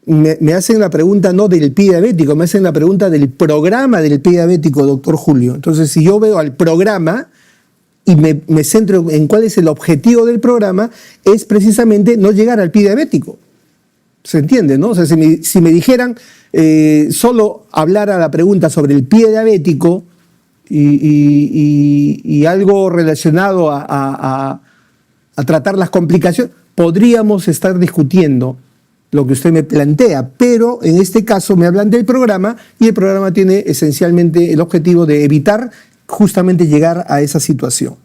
me hacen la pregunta no del pie diabético, me hacen la pregunta del programa del pie diabético, doctor Julio. Entonces, si yo veo al programa y me centro en cuál es el objetivo del programa, es precisamente no llegar al pie diabético. ¿Se entiende, no? O sea, si me dijeran solo hablar a la pregunta sobre el pie diabético, y algo relacionado a tratar las complicaciones, podríamos estar discutiendo lo que usted me plantea, pero en este caso me hablan del programa y el programa tiene esencialmente el objetivo de evitar justamente llegar a esa situación.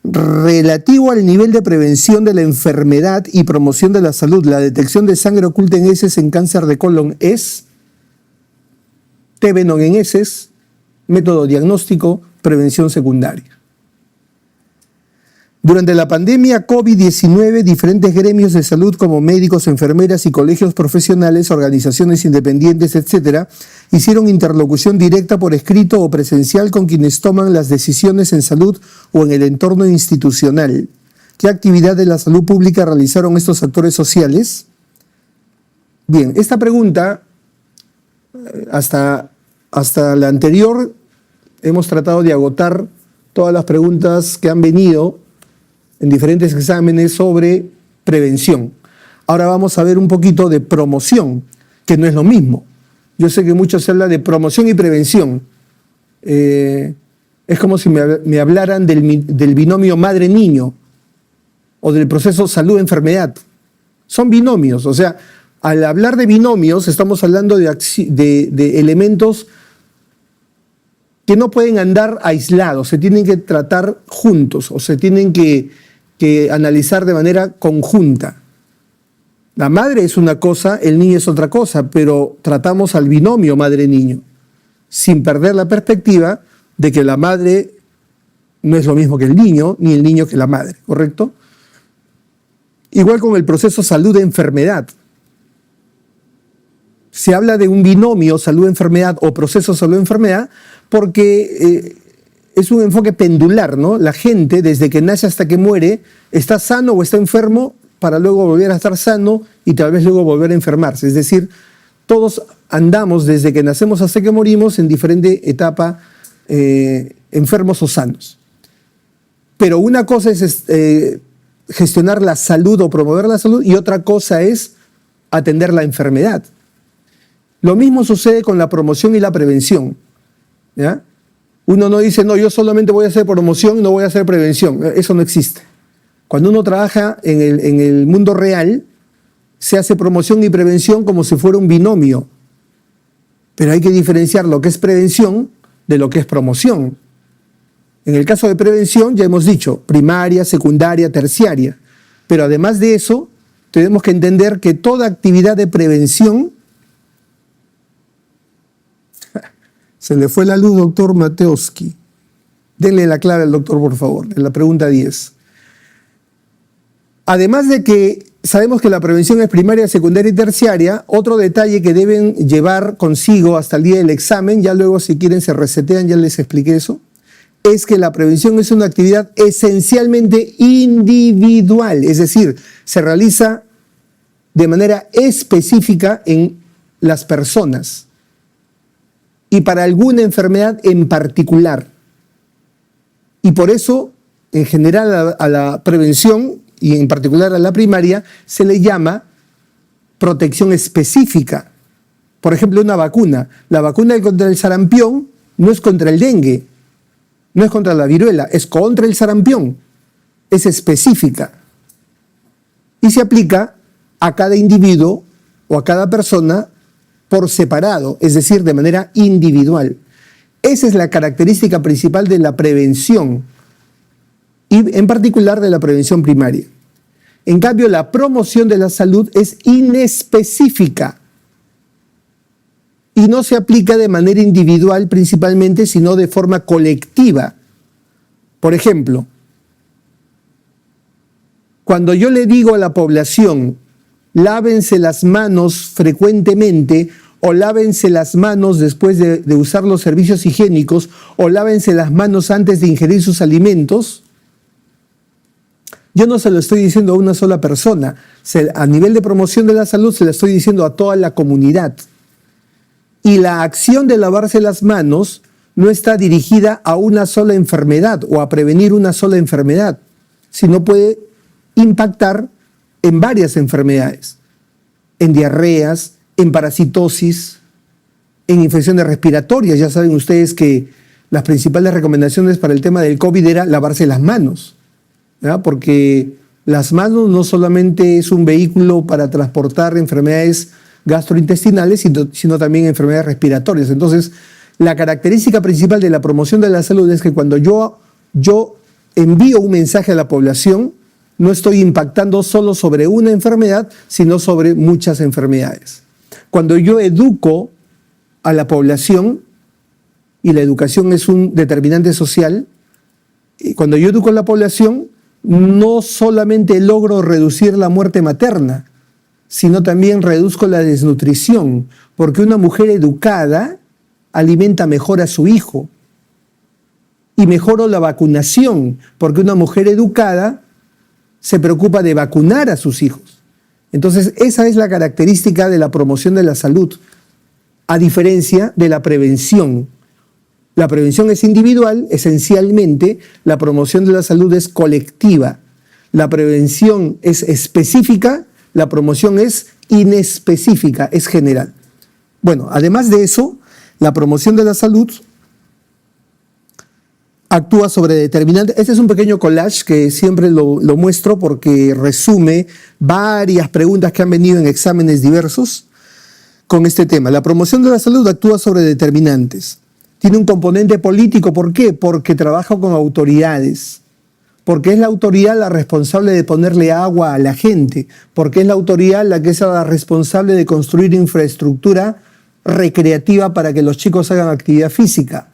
Relativo al nivel de prevención de la enfermedad y promoción de la salud, la detección de sangre oculta en heces en cáncer de colon es T-Venom en heces, método diagnóstico, prevención secundaria. Durante la pandemia COVID-19, diferentes gremios de salud como médicos, enfermeras y colegios profesionales, organizaciones independientes, etc., hicieron interlocución directa por escrito o presencial con quienes toman las decisiones en salud o en el entorno institucional. ¿Qué actividad de la salud pública realizaron estos actores sociales? Bien, esta pregunta, hasta la anterior, hemos tratado de agotar todas las preguntas que han venido en diferentes exámenes sobre prevención. Ahora vamos a ver un poquito de promoción, que no es lo mismo. Yo sé que mucho se habla de promoción y prevención. Es como si me hablaran del binomio madre-niño o del proceso salud-enfermedad. Son binomios, o sea, al hablar de binomios estamos hablando de elementos que no pueden andar aislados, se tienen que tratar juntos o se tienen que analizar de manera conjunta. La madre es una cosa, el niño es otra cosa, pero tratamos al binomio madre-niño, sin perder la perspectiva de que la madre no es lo mismo que el niño, ni el niño que la madre, ¿correcto? Igual con el proceso salud-enfermedad. Se habla de un binomio salud-enfermedad o proceso salud-enfermedad porque es un enfoque pendular, ¿no? La gente, desde que nace hasta que muere, está sano o está enfermo para luego volver a estar sano y tal vez luego volver a enfermarse. Es decir, todos andamos desde que nacemos hasta que morimos en diferente etapa, enfermos o sanos. Pero una cosa es gestionar la salud o promover la salud y otra cosa es atender la enfermedad. Lo mismo sucede con la promoción y la prevención, ¿ya? Uno no dice, no, yo solamente voy a hacer promoción y no voy a hacer prevención. Eso no existe. Cuando uno trabaja en el mundo real, se hace promoción y prevención como si fuera un binomio. Pero hay que diferenciar lo que es prevención de lo que es promoción. En el caso de prevención, ya hemos dicho, primaria, secundaria, terciaria. Pero además de eso, tenemos que entender que toda actividad de prevención... Se le fue la luz, doctor Mateoski. Denle la clave al doctor, por favor, en la pregunta 10. Además de que sabemos que la prevención es primaria, secundaria y terciaria, otro detalle que deben llevar consigo hasta el día del examen, ya luego si quieren se resetean, ya les expliqué eso, es que la prevención es una actividad esencialmente individual, es decir, se realiza de manera específica en las personas y para alguna enfermedad en particular. Y por eso, en general, a la prevención, y en particular a la primaria, se le llama protección específica. Por ejemplo, una vacuna. La vacuna contra el sarampión no es contra el dengue, no es contra la viruela, es contra el sarampión. Es específica. Y se aplica a cada individuo o a cada persona por separado, es decir, de manera individual. Esa es la característica principal de la prevención y en particular de la prevención primaria. En cambio, la promoción de la salud es inespecífica y no se aplica de manera individual principalmente, sino de forma colectiva. Por ejemplo, cuando yo le digo a la población, lávense las manos frecuentemente, o lávense las manos después de usar los servicios higiénicos, o lávense las manos antes de ingerir sus alimentos, yo no se lo estoy diciendo a una sola persona. A nivel de promoción de la salud se lo estoy diciendo a toda la comunidad. Y la acción de lavarse las manos no está dirigida a una sola enfermedad o a prevenir una sola enfermedad, sino puede impactar en varias enfermedades, en diarreas, en parasitosis, en infecciones respiratorias. Ya saben ustedes que las principales recomendaciones para el tema del COVID era lavarse las manos, ¿verdad? Porque las manos no solamente es un vehículo para transportar enfermedades gastrointestinales, sino también enfermedades respiratorias. Entonces, la característica principal de la promoción de la salud es que cuando yo envío un mensaje a la población, no estoy impactando solo sobre una enfermedad, sino sobre muchas enfermedades. Cuando yo educo a la población, y la educación es un determinante social, y cuando yo educo a la población, no solamente logro reducir la muerte materna, sino también reduzco la desnutrición, porque una mujer educada alimenta mejor a su hijo. Y mejoro la vacunación, porque una mujer educada se preocupa de vacunar a sus hijos. Entonces, esa es la característica de la promoción de la salud, a diferencia de la prevención. La prevención es individual, esencialmente, la promoción de la salud es colectiva. La prevención es específica, la promoción es inespecífica, es general. Bueno, además de eso, la promoción de la salud actúa sobre determinantes. Este es un pequeño collage que siempre lo muestro porque resume varias preguntas que han venido en exámenes diversos con este tema. La promoción de la salud actúa sobre determinantes. Tiene un componente político. ¿Por qué? Porque trabaja con autoridades. Porque es la autoridad la responsable de ponerle agua a la gente. Porque es la autoridad la que es la responsable de construir infraestructura recreativa para que los chicos hagan actividad física.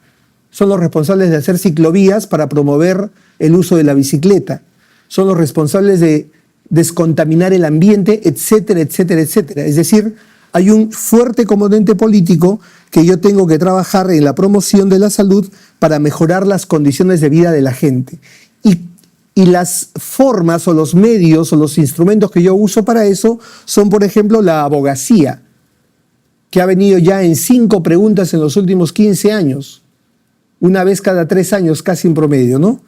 Son los responsables de hacer ciclovías para promover el uso de la bicicleta. Son los responsables de descontaminar el ambiente, etcétera, etcétera, etcétera. Es decir, hay un fuerte componente político que yo tengo que trabajar en la promoción de la salud para mejorar las condiciones de vida de la gente. Y las formas o los medios o los instrumentos que yo uso para eso son, por ejemplo, la abogacía, que ha venido ya en 5 preguntas en los últimos 15 años. Una vez cada 3 años, casi en promedio, ¿no?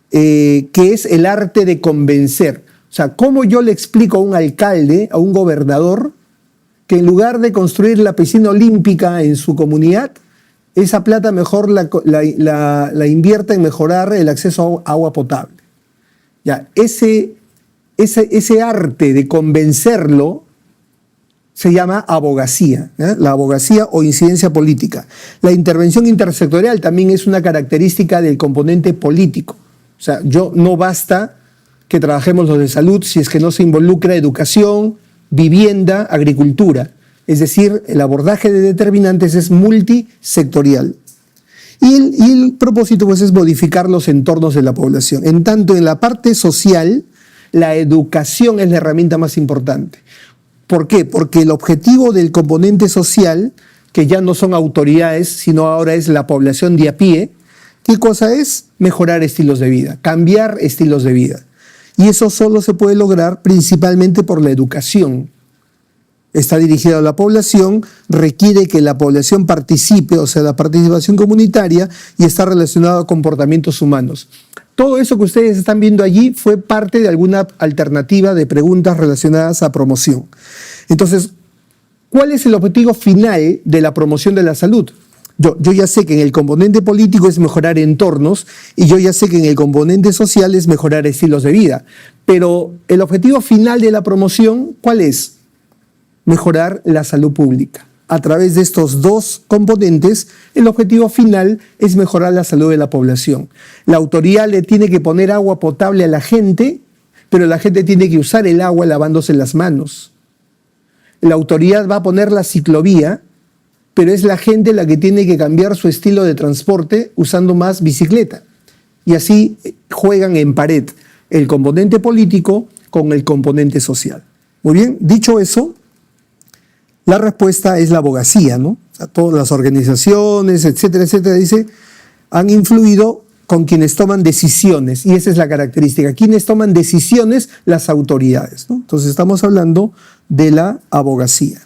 Que es el arte de convencer. O sea, ¿cómo yo le explico a un alcalde, a un gobernador, que en lugar de construir la piscina olímpica en su comunidad, esa plata mejor la invierta en mejorar el acceso a agua potable? Ya, ese arte de convencerlo se llama abogacía, ¿eh? La abogacía o incidencia política. La intervención intersectorial también es una característica del componente político. O sea, no basta que trabajemos los de salud si es que no se involucra educación, vivienda, agricultura. Es decir, el abordaje de determinantes es multisectorial. Y el propósito pues, es modificar los entornos de la población. En tanto, en la parte social, la educación es la herramienta más importante. ¿Por qué? Porque el objetivo del componente social, que ya no son autoridades, sino ahora es la población de a pie, ¿qué cosa es? Mejorar estilos de vida, cambiar estilos de vida. Y eso solo se puede lograr principalmente por la educación. Está dirigido a la población, requiere que la población participe, o sea, la participación comunitaria, y está relacionado a comportamientos humanos. Todo eso que ustedes están viendo allí fue parte de alguna alternativa de preguntas relacionadas a promoción. Entonces, ¿cuál es el objetivo final de la promoción de la salud? Yo ya sé que en el componente político es mejorar entornos y yo ya sé que en el componente social es mejorar estilos de vida. Pero el objetivo final de la promoción, ¿cuál es? Mejorar la salud pública. A través de estos 2 componentes, el objetivo final es mejorar la salud de la población. La autoridad le tiene que poner agua potable a la gente, pero la gente tiene que usar el agua lavándose las manos. La autoridad va a poner la ciclovía, pero es la gente la que tiene que cambiar su estilo de transporte usando más bicicleta. Y así juegan en pared el componente político con el componente social. Muy bien, dicho eso, la respuesta es la abogacía, ¿no? O sea, todas las organizaciones, etcétera, etcétera, dice, han influido con quienes toman decisiones, y esa es la característica. Quienes toman decisiones, las autoridades, ¿no? Entonces estamos hablando de la abogacía.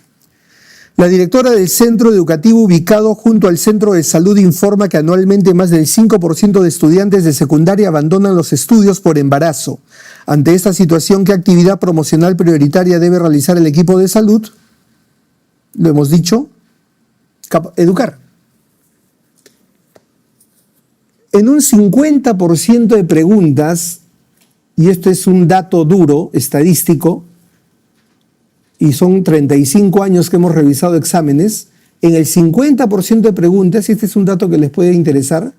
La directora del centro educativo ubicado junto al centro de salud informa que anualmente más del 5% de estudiantes de secundaria abandonan los estudios por embarazo. Ante esta situación, ¿qué actividad promocional prioritaria debe realizar el equipo de salud? Lo hemos dicho, educar. En un 50% de preguntas, y esto es un dato duro, estadístico, y son 35 años que hemos revisado exámenes, en el 50% de preguntas, y este es un dato que les puede interesar,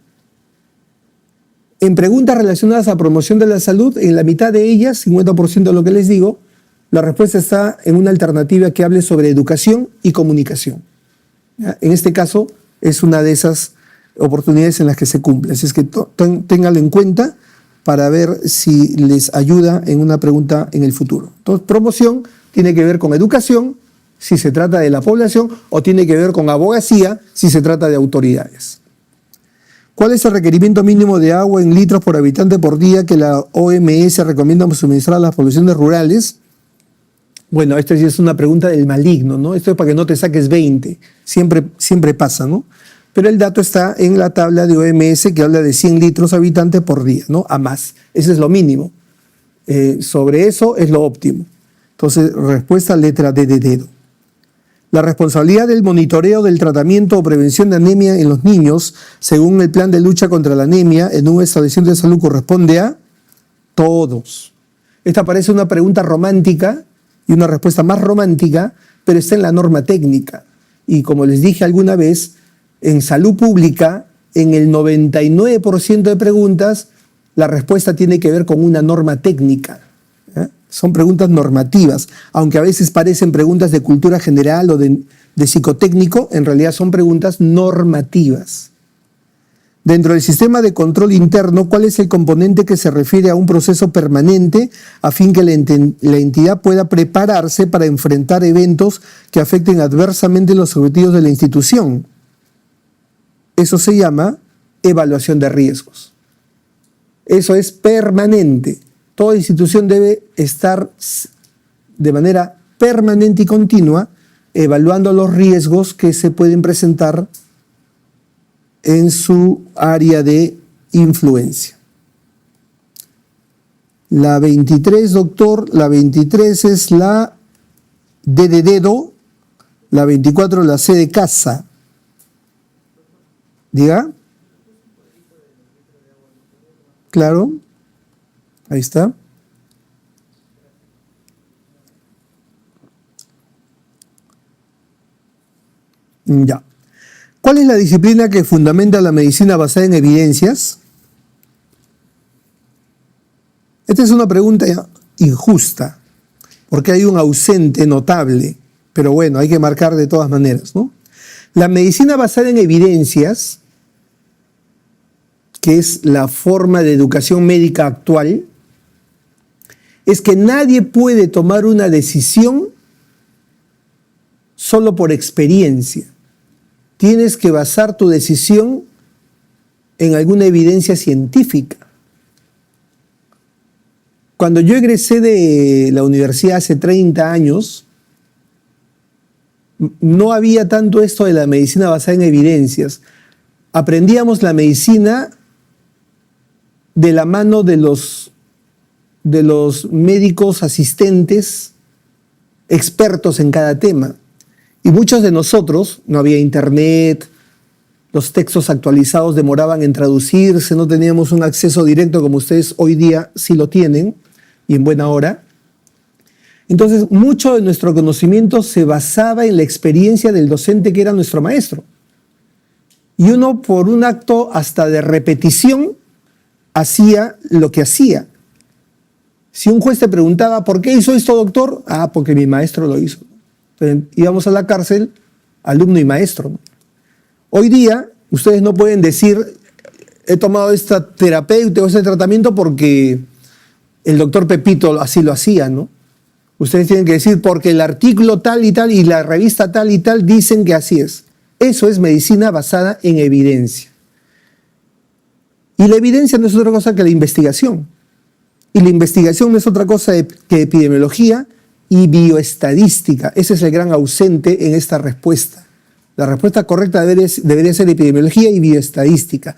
en preguntas relacionadas a promoción de la salud, en la mitad de ellas, 50% de lo que les digo, la respuesta está en una alternativa que hable sobre educación y comunicación. ¿Ya? En este caso, es una de esas oportunidades en las que se cumple. Así es que ténganlo en cuenta para ver si les ayuda en una pregunta en el futuro. Entonces, promoción tiene que ver con educación, si se trata de la población, o tiene que ver con abogacía, si se trata de autoridades. ¿Cuál es el requerimiento mínimo de agua en litros por habitante por día que la OMS recomienda suministrar a las poblaciones rurales? Bueno, esta sí es una pregunta del maligno, ¿no? Esto es para que no te saques 20, siempre pasa, ¿no? Pero el dato está en la tabla de OMS que habla de 100 litros habitante por día, ¿no? A más. Ese es lo mínimo. Sobre eso es lo óptimo. Entonces, respuesta letra D de dedo. La responsabilidad del monitoreo del tratamiento o prevención de anemia en los niños, según el plan de lucha contra la anemia en un establecimiento de salud, corresponde a todos. Esta parece una pregunta romántica y una respuesta más romántica, pero está en la norma técnica. Y como les dije alguna vez, en salud pública, en el 99% de preguntas, la respuesta tiene que ver con una norma técnica. Son preguntas normativas, aunque a veces parecen preguntas de cultura general o de psicotécnico, en realidad son preguntas normativas. Dentro del sistema de control interno, ¿cuál es el componente que se refiere a un proceso permanente a fin que la entidad pueda prepararse para enfrentar eventos que afecten adversamente los objetivos de la institución? Eso se llama evaluación de riesgos. Eso es permanente. Toda institución debe estar de manera permanente y continua evaluando los riesgos que se pueden presentar en su área de influencia. La 23, doctor, la 23 es la D de dedo, la 24 la C de casa. ¿Diga? Claro. Ahí está. Ya. ¿Cuál es la disciplina que fundamenta la medicina basada en evidencias? Esta es una pregunta injusta, porque hay un ausente notable, pero bueno, hay que marcar de todas maneras, ¿no? La medicina basada en evidencias, que es la forma de educación médica actual, es que nadie puede tomar una decisión solo por experiencia. Tienes que basar tu decisión en alguna evidencia científica. Cuando yo egresé de la universidad hace 30 años, no había tanto esto de la medicina basada en evidencias. Aprendíamos la medicina de la mano de los médicos asistentes expertos en cada tema. Y muchos de nosotros, no había internet, los textos actualizados demoraban en traducirse, no teníamos un acceso directo como ustedes hoy día sí lo tienen, y en buena hora. Entonces, mucho de nuestro conocimiento se basaba en la experiencia del docente que era nuestro maestro. Y uno, por un acto hasta de repetición, hacía lo que hacía. Si un juez te preguntaba, ¿por qué hizo esto, doctor? Ah, porque mi maestro lo hizo. Entonces, íbamos a la cárcel, alumno y maestro, ¿no? Hoy día, ustedes no pueden decir, he tomado esta terapéutica o este tratamiento porque el doctor Pepito así lo hacía, ¿no? Ustedes tienen que decir, porque el artículo tal y la revista tal y tal dicen que así es. Eso es medicina basada en evidencia. Y la evidencia no es otra cosa que la investigación. Y la investigación no es otra cosa que epidemiología y bioestadística. Ese es el gran ausente en esta respuesta. La respuesta correcta debería ser epidemiología y bioestadística.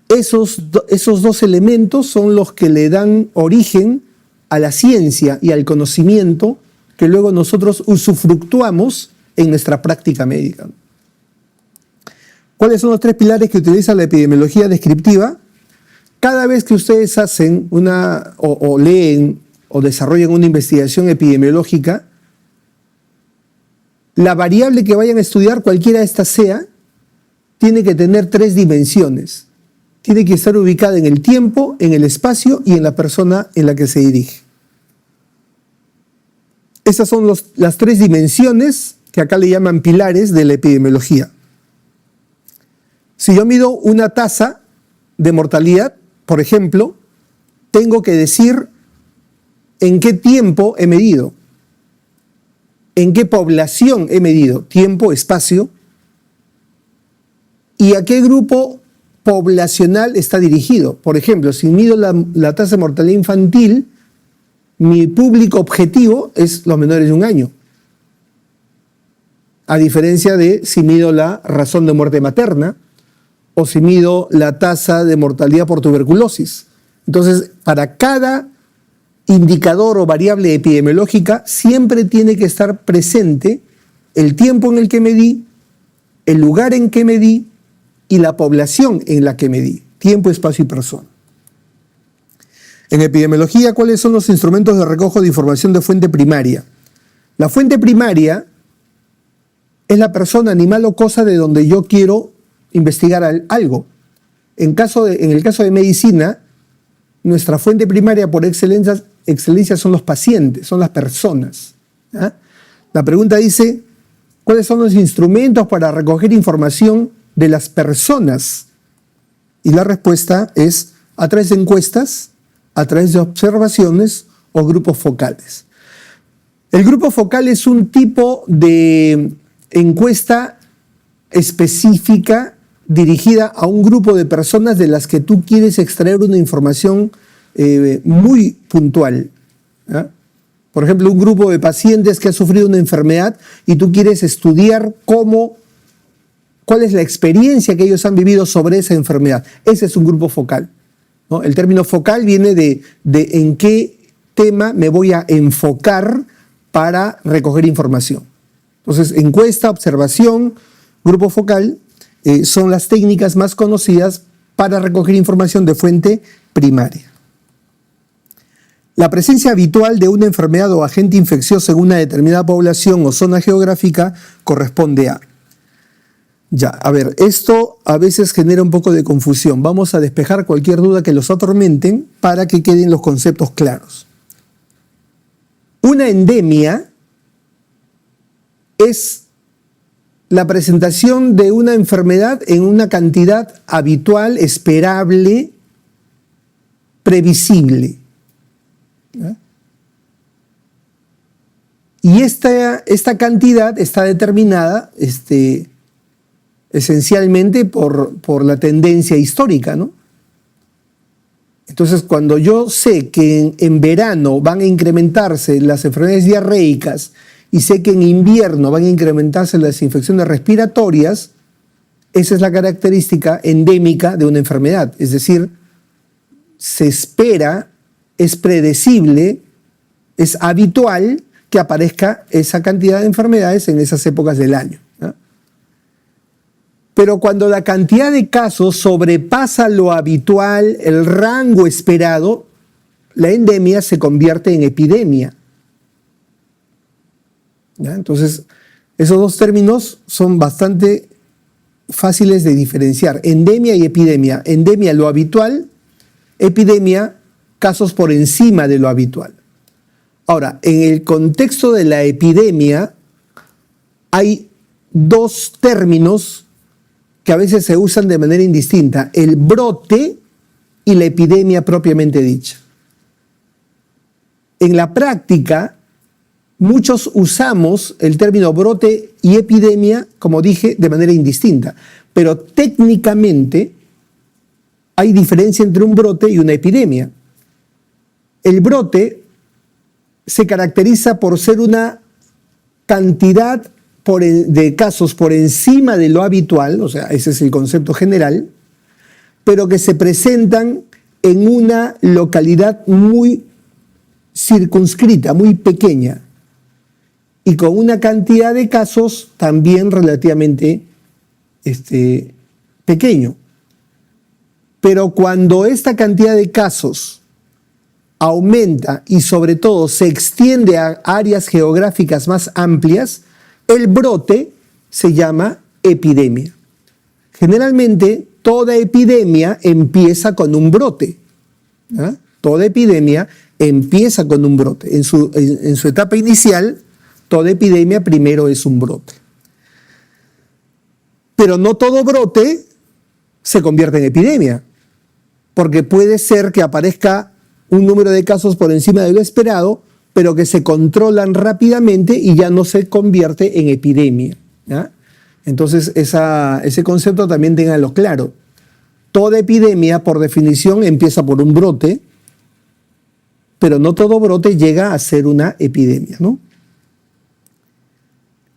Esos dos elementos son los que le dan origen a la ciencia y al conocimiento que luego nosotros usufructuamos en nuestra práctica médica. ¿Cuáles son los 3 pilares que utiliza la epidemiología descriptiva? cada vez que ustedes hacen o leen o desarrollan una investigación epidemiológica, la variable que vayan a estudiar, cualquiera de estas sea, tiene que tener 3 dimensiones. Tiene que estar ubicada en el tiempo, en el espacio y en la persona en la que se dirige. Esas son las 3 dimensiones que acá le llaman pilares de la epidemiología. Si yo mido una tasa de mortalidad, por ejemplo, tengo que decir en qué tiempo he medido, en qué población he medido, tiempo, espacio, y a qué grupo poblacional está dirigido. Por ejemplo, si mido la tasa de mortalidad infantil, mi público objetivo es los menores de 1 año. A diferencia de si mido la razón de muerte materna o si mido la tasa de mortalidad por tuberculosis. Entonces, para cada indicador o variable epidemiológica siempre tiene que estar presente el tiempo en el que medí, el lugar en que medí y la población en la que medí. Tiempo, espacio y persona. En epidemiología, ¿cuáles son los instrumentos de recojo de información de fuente primaria? La fuente primaria es la persona, animal o cosa de donde yo quiero investigar algo. En el caso de medicina, nuestra fuente primaria por excelencia son los pacientes, son las personas. ¿Ah? La pregunta dice, ¿cuáles son los instrumentos para recoger información de las personas? Y la respuesta es a través de encuestas, a través de observaciones o grupos focales. El grupo focal es un tipo de encuesta específica dirigida a un grupo de personas de las que tú quieres extraer una información muy puntual. ¿Ah? Por ejemplo, un grupo de pacientes que ha sufrido una enfermedad y tú quieres estudiar cuál es la experiencia que ellos han vivido sobre esa enfermedad. Ese es un grupo focal, ¿no? El término focal viene de en qué tema me voy a enfocar para recoger información. Entonces, encuesta, observación, grupo focal son las técnicas más conocidas para recoger información de fuente primaria. La presencia habitual de una enfermedad o agente infeccioso en una determinada población o zona geográfica corresponde a... Ya, a ver, esto a veces genera un poco de confusión. Vamos a despejar cualquier duda que los atormenten para que queden los conceptos claros. Una endemia es la presentación de una enfermedad en una cantidad habitual, esperable, previsible. ¿Ah? Y esta cantidad está determinada esencialmente por la tendencia histórica, ¿no? Entonces, cuando yo sé que en verano van a incrementarse las enfermedades diarreicas y sé que en invierno van a incrementarse las infecciones respiratorias, esa es la característica endémica de una enfermedad. Es decir, se espera, es predecible, es habitual que aparezca esa cantidad de enfermedades en esas épocas del año, ¿no? Pero cuando la cantidad de casos sobrepasa lo habitual, el rango esperado, la endemia se convierte en epidemia. ¿Ya? Entonces, esos dos términos son bastante fáciles de diferenciar. Endemia y epidemia. Endemia, lo habitual; epidemia, casos por encima de lo habitual. Ahora, en el contexto de la epidemia, hay 2 términos que a veces se usan de manera indistinta: el brote y la epidemia propiamente dicha. En la práctica, muchos usamos el término brote y epidemia, como dije, de manera indistinta, pero técnicamente hay diferencia entre un brote y una epidemia. El brote se caracteriza por ser una cantidad de casos por encima de lo habitual, o sea, ese es el concepto general, pero que se presentan en una localidad muy circunscrita, muy pequeña, y con una cantidad de casos también relativamente pequeño. Pero cuando esta cantidad de casos aumenta y sobre todo se extiende a áreas geográficas más amplias, el brote se llama epidemia. Generalmente toda epidemia empieza con un brote. Toda epidemia empieza con un brote. En su etapa inicial, toda epidemia primero es un brote. Pero no todo brote se convierte en epidemia, porque puede ser que aparezca un número de casos por encima de lo esperado, pero que se controlan rápidamente y ya no se convierte en epidemia. ¿Ya? Entonces, ese concepto también ténganlo claro. Toda epidemia, por definición, empieza por un brote, pero no todo brote llega a ser una epidemia, ¿no?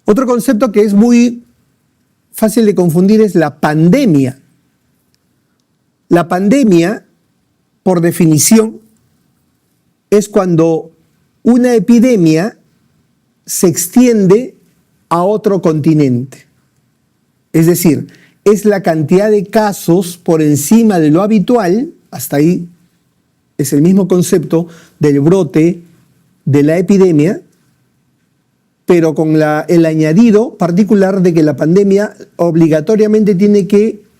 Otro concepto que es muy fácil de confundir es la pandemia. La pandemia, por definición, es cuando una epidemia se extiende a otro continente. Es decir, es la cantidad de casos por encima de lo habitual, hasta ahí es el mismo concepto del brote de la epidemia, pero con el añadido particular de que la pandemia obligatoriamente tiene que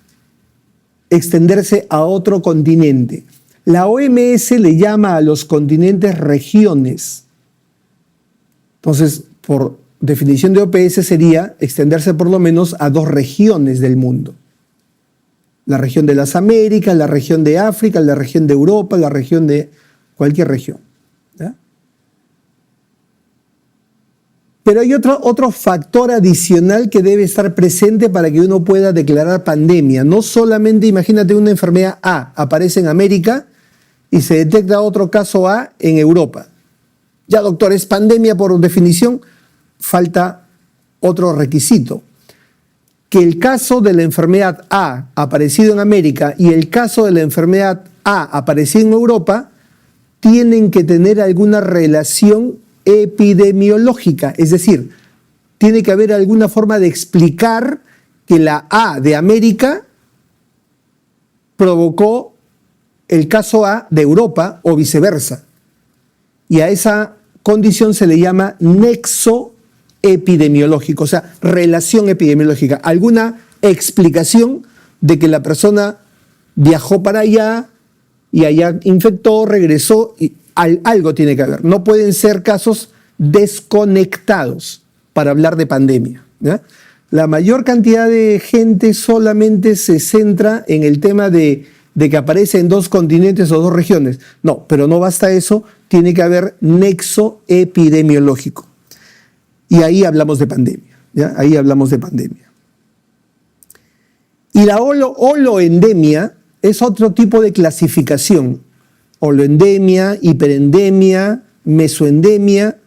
extenderse a otro continente. La OMS le llama a los continentes regiones. Entonces, por definición de OPS sería extenderse por lo menos a 2 regiones del mundo. La región de las Américas, la región de África, la región de Europa, la región de cualquier región. ¿Ya? Pero hay otro factor adicional que debe estar presente para que uno pueda declarar pandemia. No solamente, imagínate, una enfermedad A aparece en América y se detecta otro caso A en Europa. Ya, doctor, ¿es pandemia por definición? Falta otro requisito. Que el caso de la enfermedad A aparecido en América y el caso de la enfermedad A aparecido en Europa tienen que tener alguna relación epidemiológica, es decir, tiene que haber alguna forma de explicar que la A de América provocó el caso A de Europa o viceversa. Y a esa condición se le llama nexo epidemiológico, o sea, relación epidemiológica, alguna explicación de que la persona viajó para allá y allá infectó, regresó, y algo tiene que haber. No pueden ser casos desconectados para hablar de pandemia, ¿ya? La mayor cantidad de gente solamente se centra en el tema de que aparece en 2 continentes o 2 regiones. No, pero no basta eso, tiene que haber nexo epidemiológico. Y ahí hablamos de pandemia, ¿ya? Ahí hablamos de pandemia. Y la holoendemia es otro tipo de clasificación. Holoendemia, hiperendemia, mesoendemia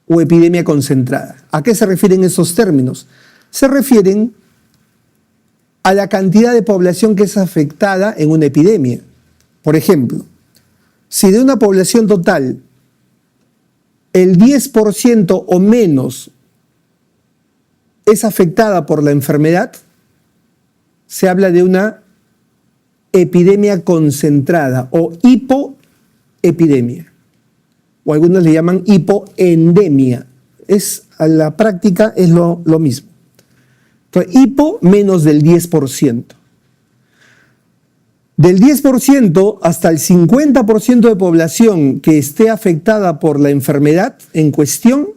o epidemia concentrada. ¿A qué se refieren esos términos? Se refieren a la cantidad de población que es afectada en una epidemia. Por ejemplo, si de una población total el 10% o menos es afectada por la enfermedad, se habla de una epidemia concentrada o hipoepidemia, o algunos le llaman hipoendemia. A la práctica es lo mismo. Entonces, hipo menos del 10%. Del 10% hasta el 50% de población que esté afectada por la enfermedad en cuestión,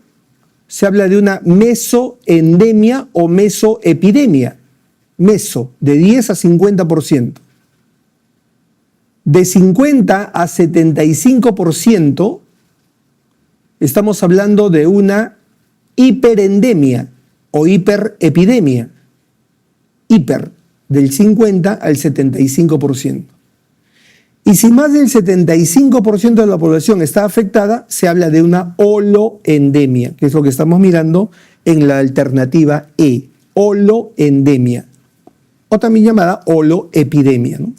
se habla de una mesoendemia o mesoepidemia. Meso, de 10 a 50%. De 50 a 75% estamos hablando de una hiperendemia o hiperepidemia. Hiper, del 50 al 75%. Y si más del 75% de la población está afectada, se habla de una holoendemia, que es lo que estamos mirando en la alternativa E, holoendemia, o también llamada holoepidemia, ¿no?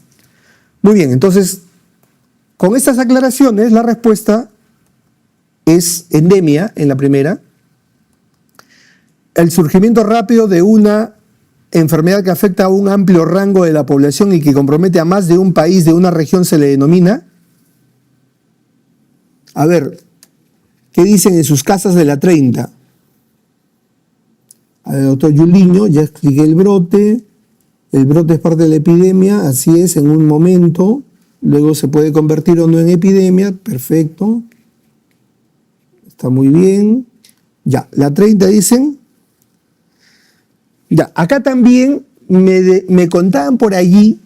Muy bien, entonces, con estas aclaraciones, la respuesta es endemia en la primera, el surgimiento rápido de una enfermedad que afecta a un amplio rango de la población y que compromete a más de un país, de una región, se le denomina. A ver, ¿qué dicen en sus casas de la 30? A ver, doctor Yuliño, ya expliqué el brote. El brote es parte de la epidemia, así es, en un momento. Luego se puede convertir o no en epidemia, perfecto. Está muy bien. Ya, la 30 dicen. Ya, acá también me contaban por allí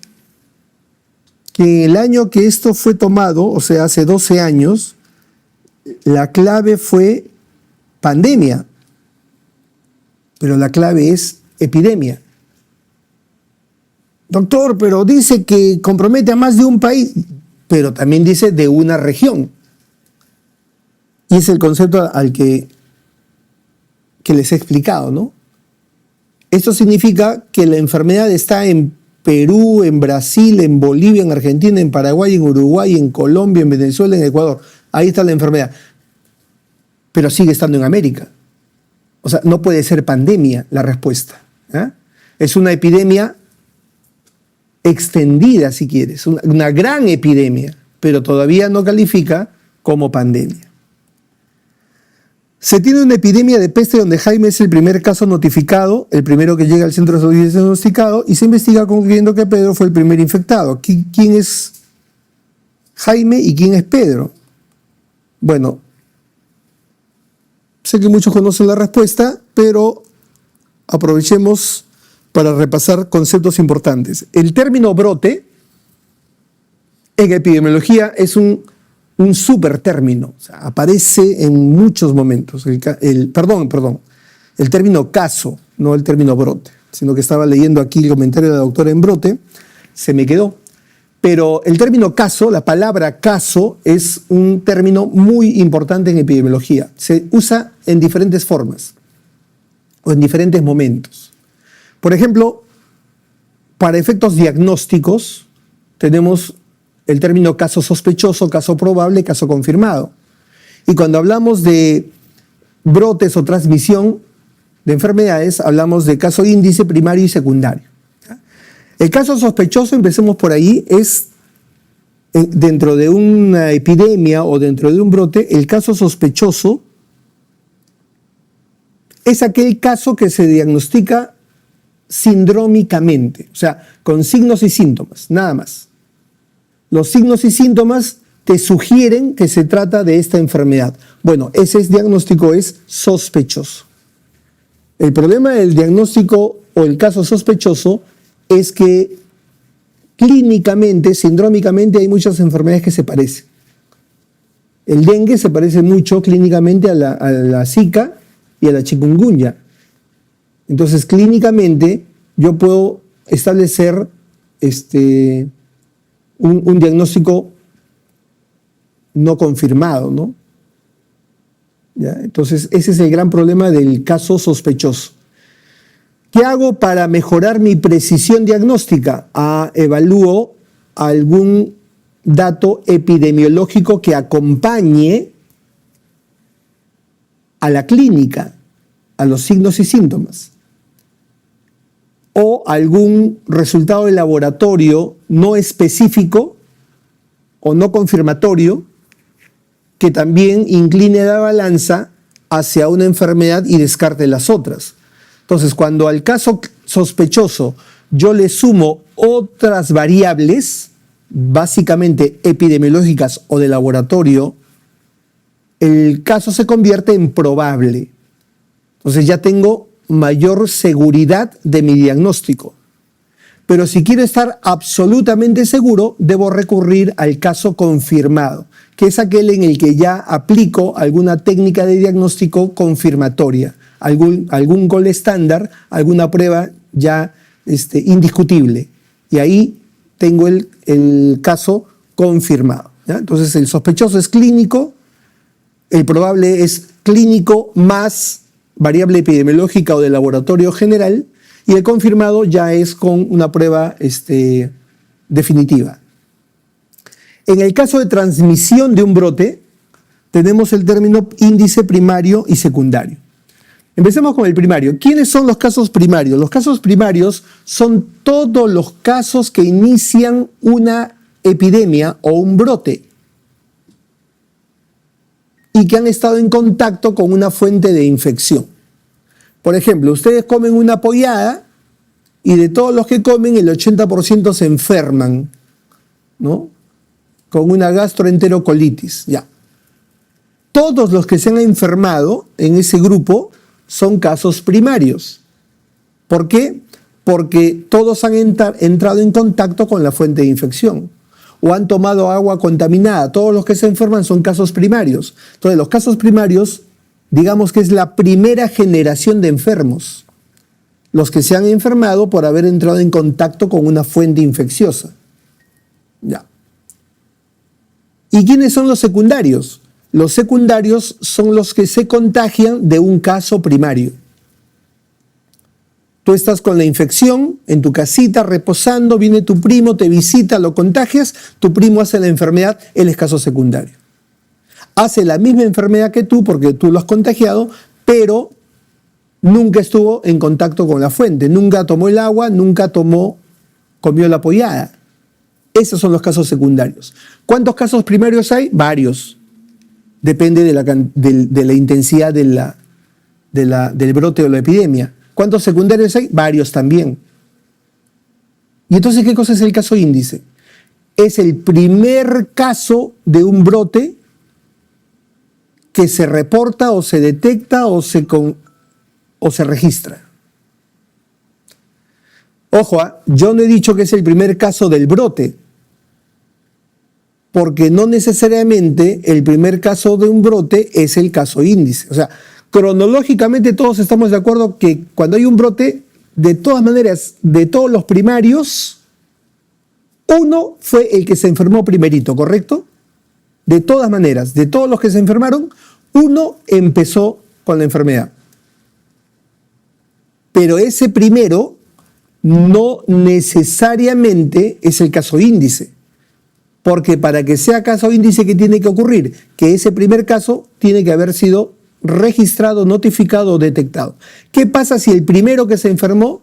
que el año que esto fue tomado, o sea, hace 12 años, la clave fue pandemia, pero la clave es epidemia. Doctor, pero dice que compromete a más de un país, pero también dice de una región. Y es el concepto al que les he explicado, ¿no? Esto significa que la enfermedad está en Perú, en Brasil, en Bolivia, en Argentina, en Paraguay, en Uruguay, en Colombia, en Venezuela, en Ecuador. Ahí está la enfermedad. Pero sigue estando en América. O sea, no puede ser pandemia la respuesta. Es una epidemia extendida, si quieres, una gran epidemia, pero todavía no califica como pandemia. Se tiene una epidemia de peste donde Jaime es el primer caso notificado, el primero que llega al centro de salud y es diagnosticado, y se investiga concluyendo que Pedro fue el primer infectado. ¿Quién es Jaime y quién es Pedro? Bueno, sé que muchos conocen la respuesta, pero aprovechemos para repasar conceptos importantes. El término brote en epidemiología es un super término, o sea, aparece en muchos momentos. El término caso, no el término brote, sino que estaba leyendo aquí el comentario de la doctora en brote, se me quedó. Pero el término caso, la palabra caso, es un término muy importante en epidemiología. Se usa en diferentes formas o en diferentes momentos. Por ejemplo, para efectos diagnósticos tenemos el término caso sospechoso, caso probable, caso confirmado. Y cuando hablamos de brotes o transmisión de enfermedades, hablamos de caso índice primario y secundario. El caso sospechoso, empecemos por ahí, es dentro de una epidemia o dentro de un brote, el caso sospechoso es aquel caso que se diagnostica sindrómicamente, o sea, con signos y síntomas, nada más. Los signos y síntomas te sugieren que se trata de esta enfermedad. Bueno, ese diagnóstico es sospechoso. El problema del diagnóstico o el caso sospechoso es que clínicamente, sindrómicamente, hay muchas enfermedades que se parecen. El dengue se parece mucho clínicamente a la Zika y a la chikungunya. Entonces, clínicamente, yo puedo establecer un diagnóstico no confirmado, ¿no? ¿Ya? Entonces, ese es el gran problema del caso sospechoso. ¿Qué hago para mejorar mi precisión diagnóstica? Evalúo algún dato epidemiológico que acompañe a la clínica, a los signos y síntomas, o algún resultado de laboratorio no específico o no confirmatorio que también incline la balanza hacia una enfermedad y descarte las otras. Entonces, cuando al caso sospechoso yo le sumo otras variables, básicamente epidemiológicas o de laboratorio, el caso se convierte en probable. Entonces ya tengo mayor seguridad de mi diagnóstico. Pero si quiero estar absolutamente seguro, debo recurrir al caso confirmado, que es aquel en el que ya aplico alguna técnica de diagnóstico confirmatoria, algún gol estándar, alguna prueba ya indiscutible. Y ahí tengo el caso confirmado, ¿ya? Entonces el sospechoso es clínico, el probable es clínico más variable epidemiológica o de laboratorio general, y el confirmado ya es con una prueba definitiva. En el caso de transmisión de un brote, tenemos el término índice primario y secundario. Empecemos con el primario. ¿Quiénes son los casos primarios? Los casos primarios son todos los casos que inician una epidemia o un brote y que han estado en contacto con una fuente de infección. Por ejemplo, ustedes comen una pollada y de todos los que comen el 80% se enferman, ¿no? Con una gastroenterocolitis, ya. Todos los que se han enfermado en ese grupo son casos primarios. ¿Por qué? Porque todos han entrado en contacto con la fuente de infección o han tomado agua contaminada. Todos los que se enferman son casos primarios. Entonces, los casos primarios, digamos que es la primera generación de enfermos, los que se han enfermado por haber entrado en contacto con una fuente infecciosa. Ya. ¿Y quiénes son los secundarios? Los secundarios son los que se contagian de un caso primario. Tú estás con la infección en tu casita reposando, viene tu primo, te visita, lo contagias, tu primo hace la enfermedad, él es caso secundario. Hace la misma enfermedad que tú porque tú lo has contagiado, pero nunca estuvo en contacto con la fuente, nunca tomó el agua, nunca comió la pollada. Esos son los casos secundarios. ¿Cuántos casos primarios hay? Varios. Depende de la intensidad del brote o la epidemia. ¿Cuántos secundarios hay? Varios también. ¿Y entonces qué cosa es el caso índice? Es el primer caso de un brote que se reporta o se detecta o se registra. Ojo, yo no he dicho que es el primer caso del brote, porque no necesariamente el primer caso de un brote es el caso índice. O sea, cronológicamente todos estamos de acuerdo que cuando hay un brote, de todas maneras, de todos los primarios, uno fue el que se enfermó primerito, ¿correcto? De todas maneras, de todos los que se enfermaron, uno empezó con la enfermedad. Pero ese primero no necesariamente es el caso índice. Porque para que sea caso índice, ¿qué tiene que ocurrir? Que ese primer caso tiene que haber sido registrado, notificado o detectado. ¿Qué pasa si el primero que se enfermó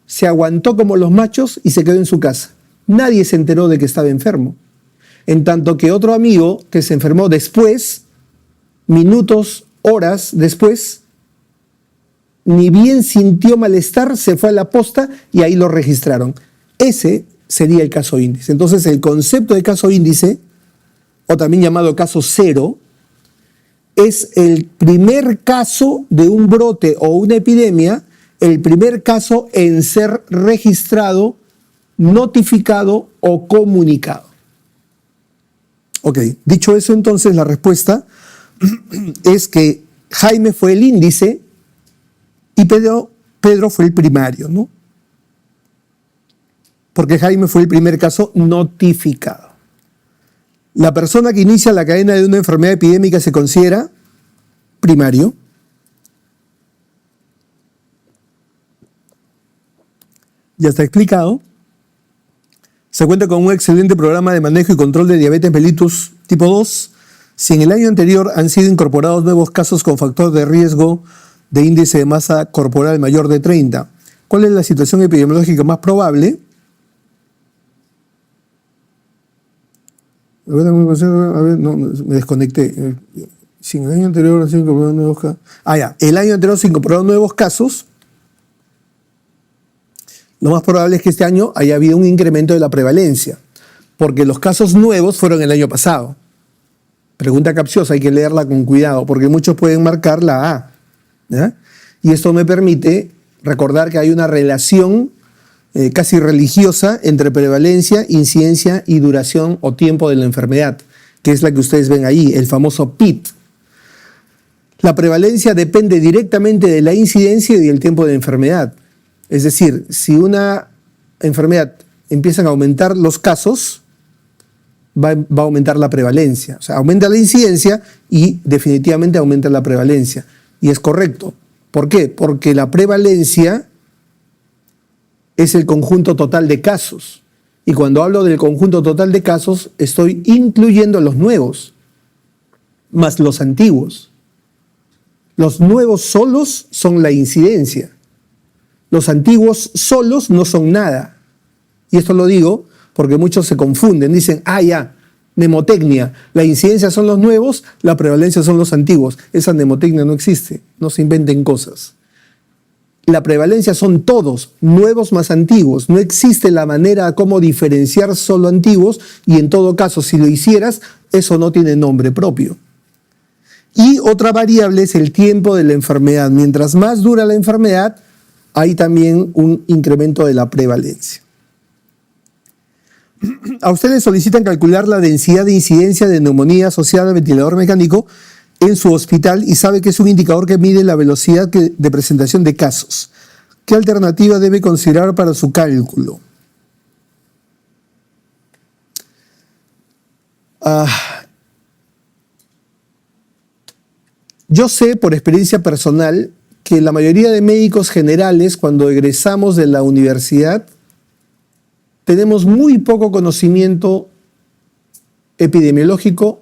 se aguantó como los machos y se quedó en su casa? Nadie se enteró de que estaba enfermo. En tanto que otro amigo que se enfermó después, minutos, horas después, ni bien sintió malestar, se fue a la posta y ahí lo registraron. Ese sería el caso índice. Entonces, el concepto de caso índice, o también llamado caso cero, es el primer caso de un brote o una epidemia, el primer caso en ser registrado, notificado o comunicado. Ok, dicho eso, entonces la respuesta es que Jaime fue el índice y Pedro fue el primario, ¿no? Porque Jaime fue el primer caso notificado. La persona que inicia la cadena de una enfermedad epidémica se considera primario. Ya está explicado. Se cuenta con un excelente programa de manejo y control de diabetes mellitus tipo 2. Si en el año anterior han sido incorporados nuevos casos con factor de riesgo de índice de masa corporal mayor de 30, ¿cuál es la situación epidemiológica más probable? A ver, no, me desconecté. Si en el año anterior se incorporaron nuevos casos. El año anterior se incorporaron nuevos casos. Lo más probable es que este año haya habido un incremento de la prevalencia, porque los casos nuevos fueron el año pasado. Pregunta capciosa, hay que leerla con cuidado, porque muchos pueden marcar la A, ¿ya? Y esto me permite recordar que hay una relación casi religiosa entre prevalencia, incidencia y duración o tiempo de la enfermedad, que es la que ustedes ven ahí, el famoso PIT. La prevalencia depende directamente de la incidencia y del tiempo de enfermedad. Es decir, si una enfermedad empiezan a aumentar los casos, va a aumentar la prevalencia. O sea, aumenta la incidencia y definitivamente aumenta la prevalencia. Y es correcto. ¿Por qué? Porque la prevalencia es el conjunto total de casos. Y cuando hablo del conjunto total de casos, estoy incluyendo los nuevos, más los antiguos. Los nuevos solos son la incidencia. Los antiguos solos no son nada. Y esto lo digo porque muchos se confunden. Dicen, ya, mnemotecnia. La incidencia son los nuevos, la prevalencia son los antiguos. Esa mnemotecnia no existe. No se inventen cosas. La prevalencia son todos, nuevos más antiguos. No existe la manera como diferenciar solo antiguos y en todo caso, si lo hicieras, eso no tiene nombre propio. Y otra variable es el tiempo de la enfermedad. Mientras más dura la enfermedad, hay también un incremento de la prevalencia. A ustedes solicitan calcular la densidad de incidencia de neumonía asociada al ventilador mecánico en su hospital y sabe que es un indicador que mide la velocidad de presentación de casos. ¿Qué alternativa debe considerar para su cálculo? Yo sé por experiencia personal que la mayoría de médicos generales, cuando egresamos de la universidad, tenemos muy poco conocimiento epidemiológico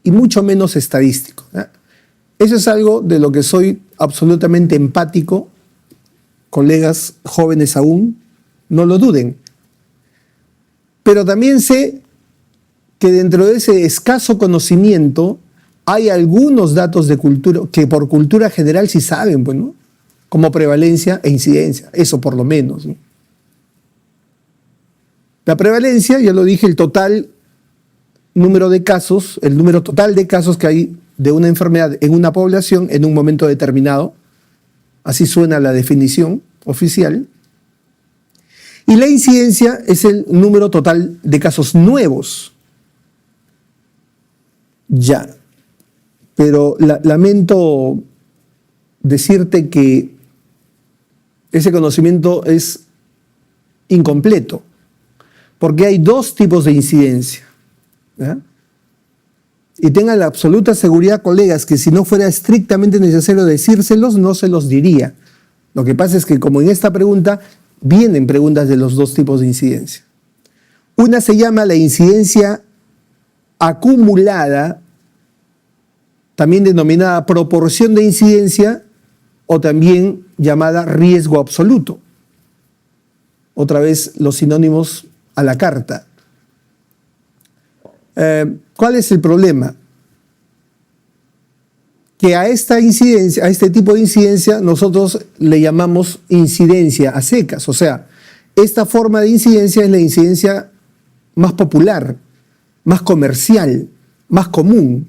y mucho menos estadístico. Eso es algo de lo que soy absolutamente empático. Colegas jóvenes aún, no lo duden. Pero también sé que dentro de ese escaso conocimiento hay algunos datos de cultura que por cultura general sí saben, pues, ¿no? Como prevalencia e incidencia, eso por lo menos, ¿no? La prevalencia, ya lo dije, el total número de casos, el número total de casos que hay de una enfermedad en una población en un momento determinado, así suena la definición oficial. Y la incidencia es el número total de casos nuevos. Ya, pero lamento decirte que ese conocimiento es incompleto, porque hay dos tipos de incidencia. ¿Ya? Y tengan la absoluta seguridad, colegas, que si no fuera estrictamente necesario decírselos, no se los diría. Lo que pasa es que como en esta pregunta vienen preguntas de los dos tipos de incidencia. Una se llama la incidencia acumulada, también denominada proporción de incidencia o también llamada riesgo absoluto. Otra vez los sinónimos a la carta. ¿Cuál es el problema? Que a esta incidencia, a este tipo de incidencia, nosotros le llamamos incidencia a secas. O sea, esta forma de incidencia es la incidencia más popular, más comercial, más común.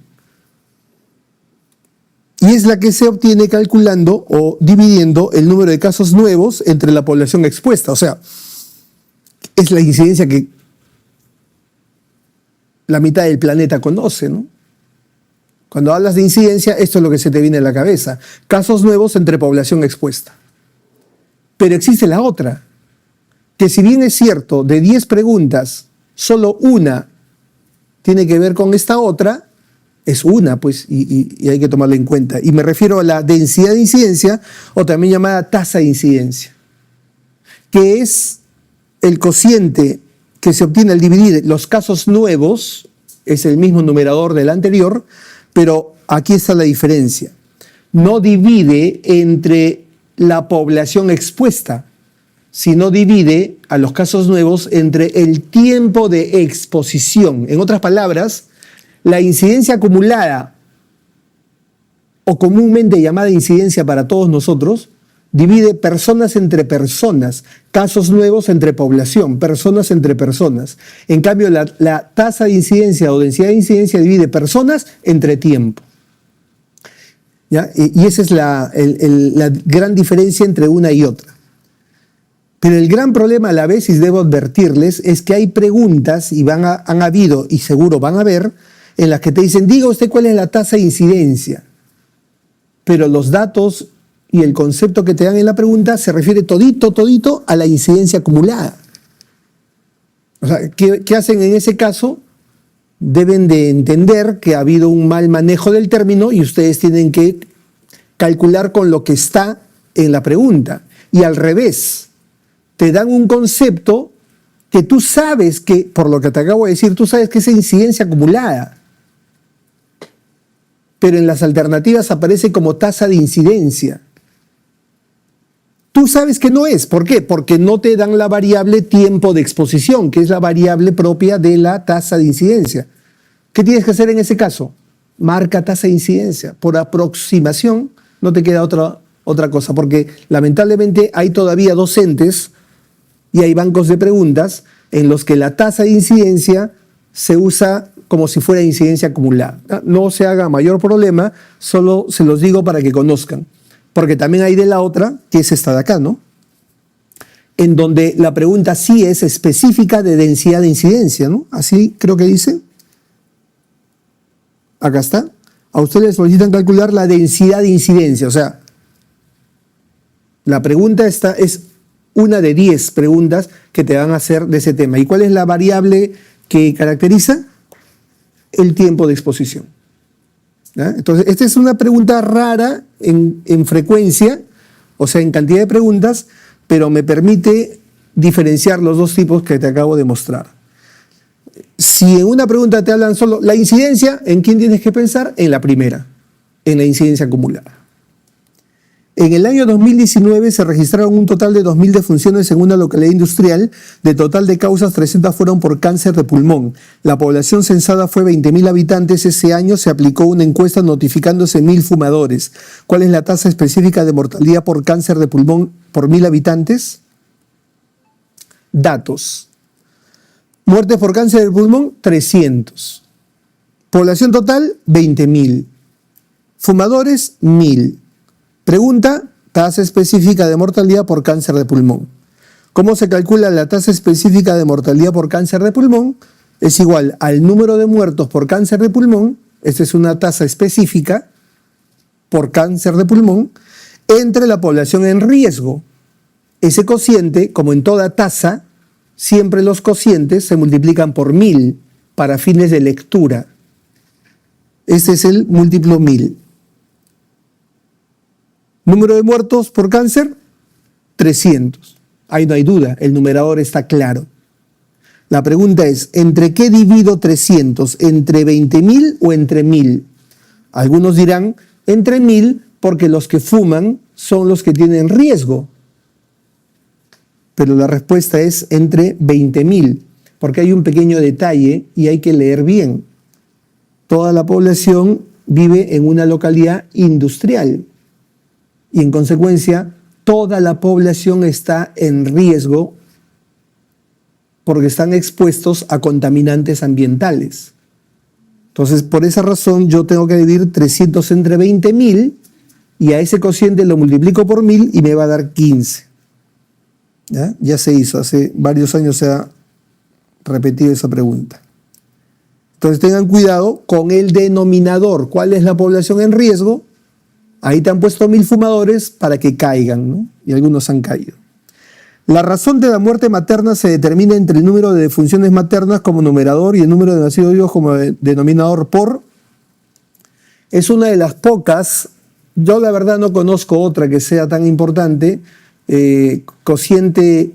Y es la que se obtiene calculando o dividiendo el número de casos nuevos entre la población expuesta. O sea, es la incidencia que la mitad del planeta conoce, ¿no? Cuando hablas de incidencia, esto es lo que se te viene a la cabeza. Casos nuevos entre población expuesta. Pero existe la otra, que si bien es cierto, de 10 preguntas, solo una tiene que ver con esta otra, es una, pues, y hay que tomarla en cuenta. Y me refiero a la densidad de incidencia, o también llamada tasa de incidencia, que es el cociente que se obtiene al dividir los casos nuevos, es el mismo numerador del anterior, pero aquí está la diferencia. No divide entre la población expuesta, sino divide a los casos nuevos entre el tiempo de exposición. En otras palabras, la incidencia acumulada, o comúnmente llamada incidencia para todos nosotros, divide personas entre personas, casos nuevos entre población, personas entre personas. En cambio, la tasa de incidencia o densidad de incidencia divide personas entre tiempo. ¿Ya? Y esa es la gran diferencia entre una y otra. Pero el gran problema a la vez, y debo advertirles, es que hay preguntas, y han habido, y seguro van a haber, en las que te dicen, diga usted cuál es la tasa de incidencia. Pero los datos y el concepto que te dan en la pregunta se refiere todito a la incidencia acumulada. O sea, ¿qué hacen en ese caso? Deben de entender que ha habido un mal manejo del término y ustedes tienen que calcular con lo que está en la pregunta. Y al revés, te dan un concepto que tú sabes por lo que te acabo de decir, tú sabes que es incidencia acumulada. pero en las alternativas aparece como tasa de incidencia. Tú sabes que no es. ¿Por qué? Porque no te dan la variable tiempo de exposición, que es la variable propia de la tasa de incidencia. ¿Qué tienes que hacer en ese caso? Marca tasa de incidencia. Por aproximación no te queda otra cosa, porque lamentablemente hay todavía docentes y hay bancos de preguntas en los que la tasa de incidencia se usa como si fuera incidencia acumulada. No se haga mayor problema, solo se los digo para que conozcan. Porque también hay de la otra, que es esta de acá, ¿no? En donde la pregunta sí es específica de densidad de incidencia, ¿no? Así creo que dice. Acá está. A ustedes les solicitan calcular la densidad de incidencia. O sea, la pregunta esta es una de 10 preguntas que te van a hacer de ese tema. ¿Y cuál es la variable que caracteriza? El tiempo de exposición. ¿Ya? Entonces, esta es una pregunta rara en frecuencia, o sea, en cantidad de preguntas, pero me permite diferenciar los dos tipos que te acabo de mostrar. Si en una pregunta te hablan solo la incidencia, ¿en quién tienes que pensar? En la primera, en la incidencia acumulada. En el año 2019 se registraron un total de 2.000 defunciones en una localidad industrial. De total de causas, 300 fueron por cáncer de pulmón. La población censada fue 20.000 habitantes. Ese año se aplicó una encuesta notificándose 1.000 fumadores. ¿Cuál es la tasa específica de mortalidad por cáncer de pulmón por 1.000 habitantes? Datos. Muertes por cáncer de pulmón, 300. Población total, 20.000. Fumadores, 1.000. Pregunta, tasa específica de mortalidad por cáncer de pulmón. ¿Cómo se calcula la tasa específica de mortalidad por cáncer de pulmón? Es igual al número de muertos por cáncer de pulmón, esta es una tasa específica por cáncer de pulmón, entre la población en riesgo. Ese cociente, como en toda tasa, siempre los cocientes se multiplican por 1.000 para fines de lectura. Este es el múltiplo 1.000. Número de muertos por cáncer, 300. Ahí no hay duda, el numerador está claro. La pregunta es, ¿entre qué divido 300? ¿Entre 20.000 o entre 1.000? Algunos dirán, entre 1.000 porque los que fuman son los que tienen riesgo. Pero la respuesta es entre 20.000, porque hay un pequeño detalle y hay que leer bien. Toda la población vive en una localidad industrial. Y en consecuencia, toda la población está en riesgo porque están expuestos a contaminantes ambientales. Entonces, por esa razón, yo tengo que dividir 300 entre 20.000 y a ese cociente lo multiplico por 1.000 y me va a dar 15. Ya se hizo, hace varios años se ha repetido esa pregunta. Entonces, tengan cuidado con el denominador. ¿Cuál es la población en riesgo? Ahí te han puesto 1.000 fumadores para que caigan, ¿no? Y algunos han caído. La razón de la muerte materna se determina entre el número de defunciones maternas como numerador y el número de nacidos vivos como denominador por. Es una de las pocas, yo la verdad no conozco otra que sea tan importante, cociente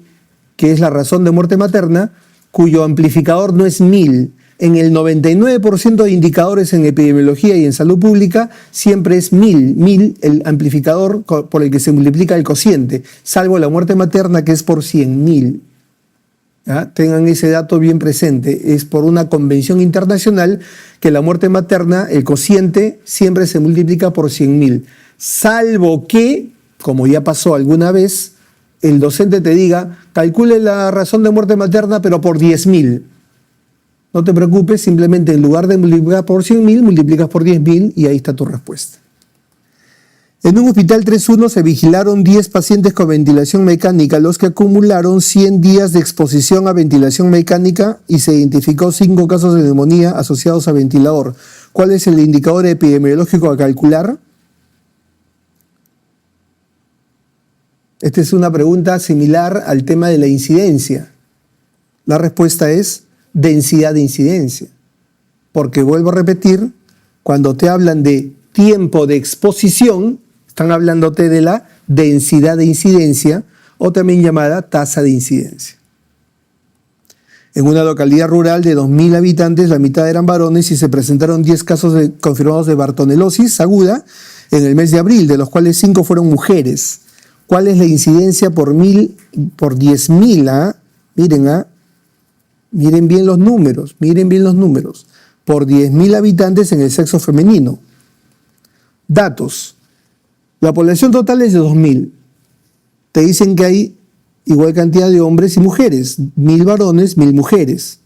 que es la razón de muerte materna, cuyo amplificador no es 1.000. En el 99% de indicadores en epidemiología y en salud pública siempre es 1.000 el amplificador por el que se multiplica el cociente, salvo la muerte materna que es por 100.000. Tengan ese dato bien presente. Es por una convención internacional que la muerte materna, el cociente, siempre se multiplica por 100.000. Salvo que, como ya pasó alguna vez, el docente te diga, calcule la razón de muerte materna pero por 10.000. No te preocupes, simplemente en lugar de multiplicar por 100.000, multiplicas por 10.000 y ahí está tu respuesta. En un hospital 3.1 se vigilaron 10 pacientes con ventilación mecánica, los que acumularon 100 días de exposición a ventilación mecánica y se identificó 5 casos de neumonía asociados a ventilador. ¿Cuál es el indicador epidemiológico a calcular? Esta es una pregunta similar al tema de la incidencia. La respuesta es densidad de incidencia. Porque vuelvo a repetir, cuando te hablan de tiempo de exposición, están hablándote de la densidad de incidencia o también llamada tasa de incidencia. En una localidad rural de 2.000 habitantes, la mitad eran varones y se presentaron 10 casos confirmados de bartonelosis aguda en el mes de abril, de los cuales 5 fueron mujeres. ¿Cuál es la incidencia por 10.000? Miren bien los números, por 10.000 habitantes en el sexo femenino. Datos. La población total es de 2.000. Te dicen que hay igual cantidad de hombres y mujeres, 1.000 varones, 1.000 mujeres.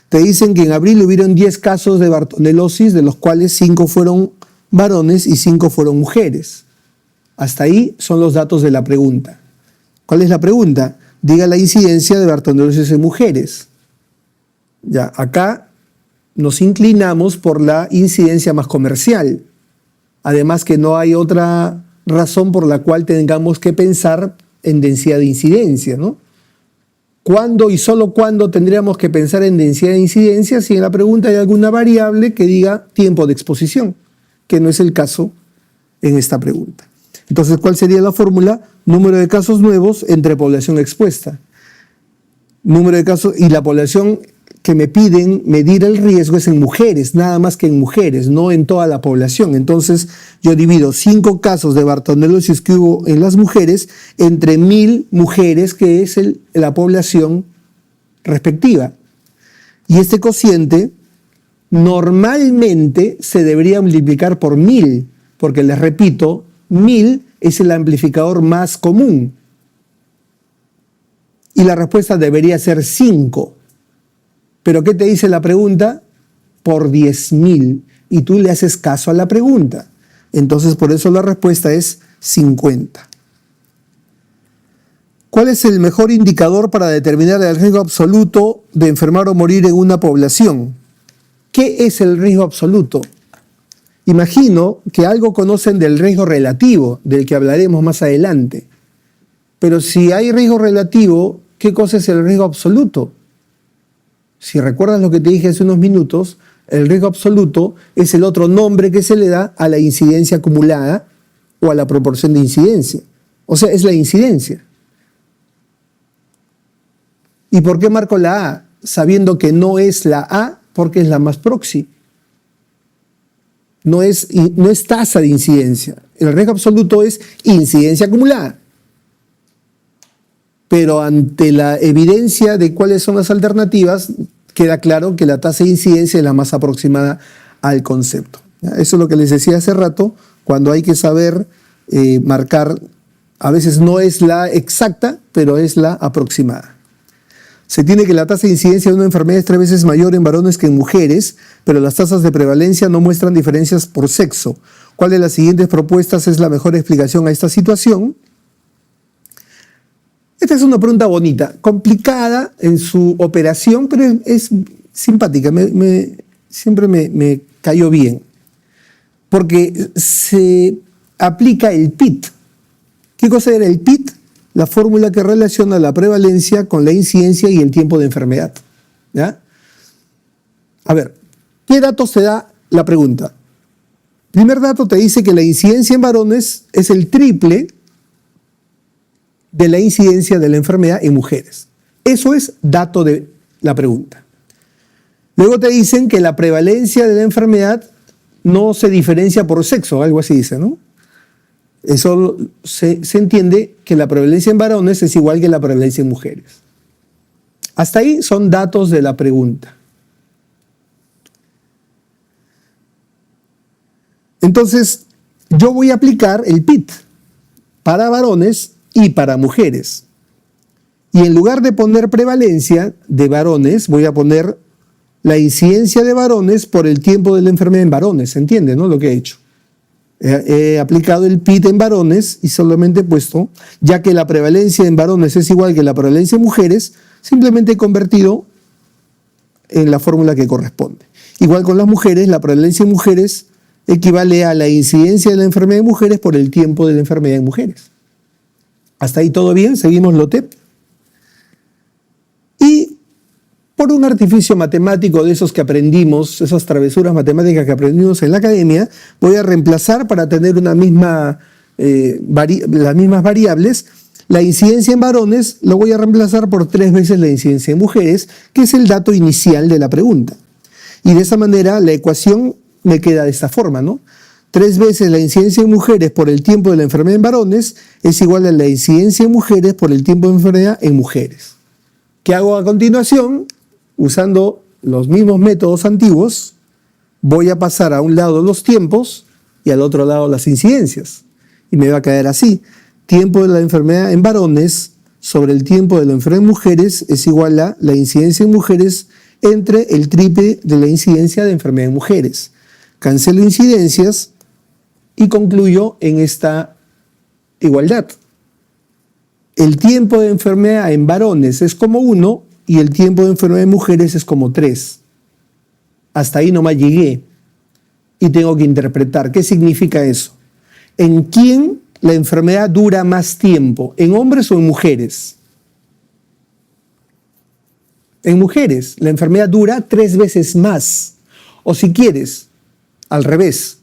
Te dicen que en abril hubieron 10 casos de bartonelosis, de los cuales 5 fueron varones y 5 fueron mujeres. Hasta ahí son los datos de la pregunta. ¿Cuál es la pregunta? Diga la incidencia de bartonelosis en mujeres. Ya, acá nos inclinamos por la incidencia más comercial. Además que no hay otra razón por la cual tengamos que pensar en densidad de incidencia, ¿no? ¿Cuándo y solo cuándo tendríamos que pensar en densidad de incidencia si en la pregunta hay alguna variable que diga tiempo de exposición, que no es el caso en esta pregunta? Entonces, ¿cuál sería la fórmula? Número de casos nuevos entre población expuesta. Número de casos y la población que me piden medir el riesgo es en mujeres, nada más que en mujeres, no en toda la población. Entonces yo divido 5 casos de bartonelosis que hubo en las mujeres entre 1.000 mujeres, que es la población respectiva. Y este cociente normalmente se debería multiplicar por 1.000, porque les repito, 1.000 es el amplificador más común. Y la respuesta debería ser 5. ¿Pero qué te dice la pregunta? Por 10.000. Y tú le haces caso a la pregunta. Entonces, por eso la respuesta es 50. ¿Cuál es el mejor indicador para determinar el riesgo absoluto de enfermar o morir en una población? ¿Qué es el riesgo absoluto? Imagino que algo conocen del riesgo relativo, del que hablaremos más adelante. Pero si hay riesgo relativo, ¿qué cosa es el riesgo absoluto? Si recuerdas lo que te dije hace unos minutos, el riesgo absoluto es el otro nombre que se le da a la incidencia acumulada o a la proporción de incidencia. O sea, es la incidencia. ¿Y por qué marco la A? Sabiendo que no es la A porque es la más próxima. No es tasa de incidencia. El riesgo absoluto es incidencia acumulada. Pero ante la evidencia de cuáles son las alternativas, queda claro que la tasa de incidencia es la más aproximada al concepto. Eso es lo que les decía hace rato, cuando hay que saber marcar, a veces no es la exacta, pero es la aproximada. Se tiene que la tasa de incidencia de una enfermedad es 3 veces mayor en varones que en mujeres, pero las tasas de prevalencia no muestran diferencias por sexo. ¿Cuál de las siguientes propuestas es la mejor explicación a esta situación? Esta es una pregunta bonita, complicada en su operación, pero es simpática, siempre me cayó bien, porque se aplica el PIT. ¿Qué cosa era el PIT? La fórmula que relaciona la prevalencia con la incidencia y el tiempo de enfermedad. ¿Ya? A ver, ¿qué datos te da la pregunta? Primer dato te dice que la incidencia en varones es el triple de la incidencia de la enfermedad en mujeres. Eso es dato de la pregunta. Luego te dicen que la prevalencia de la enfermedad no se diferencia por sexo, algo así dice, ¿no? Eso se entiende que la prevalencia en varones es igual que la prevalencia en mujeres. Hasta ahí son datos de la pregunta. Entonces, yo voy a aplicar el PIT para varones y para mujeres. Y en lugar de poner prevalencia de varones, voy a poner la incidencia de varones por el tiempo de la enfermedad en varones. ¿Se entiende, no? Lo que he hecho. He aplicado el PIT en varones y solamente he puesto, ya que la prevalencia en varones es igual que la prevalencia en mujeres, simplemente he convertido en la fórmula que corresponde. Igual con las mujeres, la prevalencia en mujeres equivale a la incidencia de la enfermedad en mujeres por el tiempo de la enfermedad en mujeres. ¿Hasta ahí todo bien? ¿Seguimos LOTEP? Y por un artificio matemático de esos que aprendimos, esas travesuras matemáticas que aprendimos en la academia, voy a reemplazar para tener las mismas variables, La incidencia en varones lo voy a reemplazar por 3 veces la incidencia en mujeres, que es el dato inicial de la pregunta. Y de esa manera la ecuación me queda de esta forma, ¿no? 3 veces la incidencia en mujeres por el tiempo de la enfermedad en varones es igual a la incidencia en mujeres por el tiempo de enfermedad en mujeres. ¿Qué hago a continuación? Usando los mismos métodos antiguos, voy a pasar a un lado los tiempos y al otro lado las incidencias. Y me va a quedar así. Tiempo de la enfermedad en varones sobre el tiempo de la enfermedad en mujeres es igual a la incidencia en mujeres entre el triple de la incidencia de enfermedad en mujeres. Cancelo incidencias y concluyo en esta igualdad. El tiempo de enfermedad en varones es como 1 y el tiempo de enfermedad en mujeres es como 3. Hasta ahí nomás llegué y tengo que interpretar. ¿Qué significa eso? ¿En quién la enfermedad dura más tiempo? ¿En hombres o en mujeres? En mujeres, la enfermedad dura 3 veces más. O si quieres, al revés.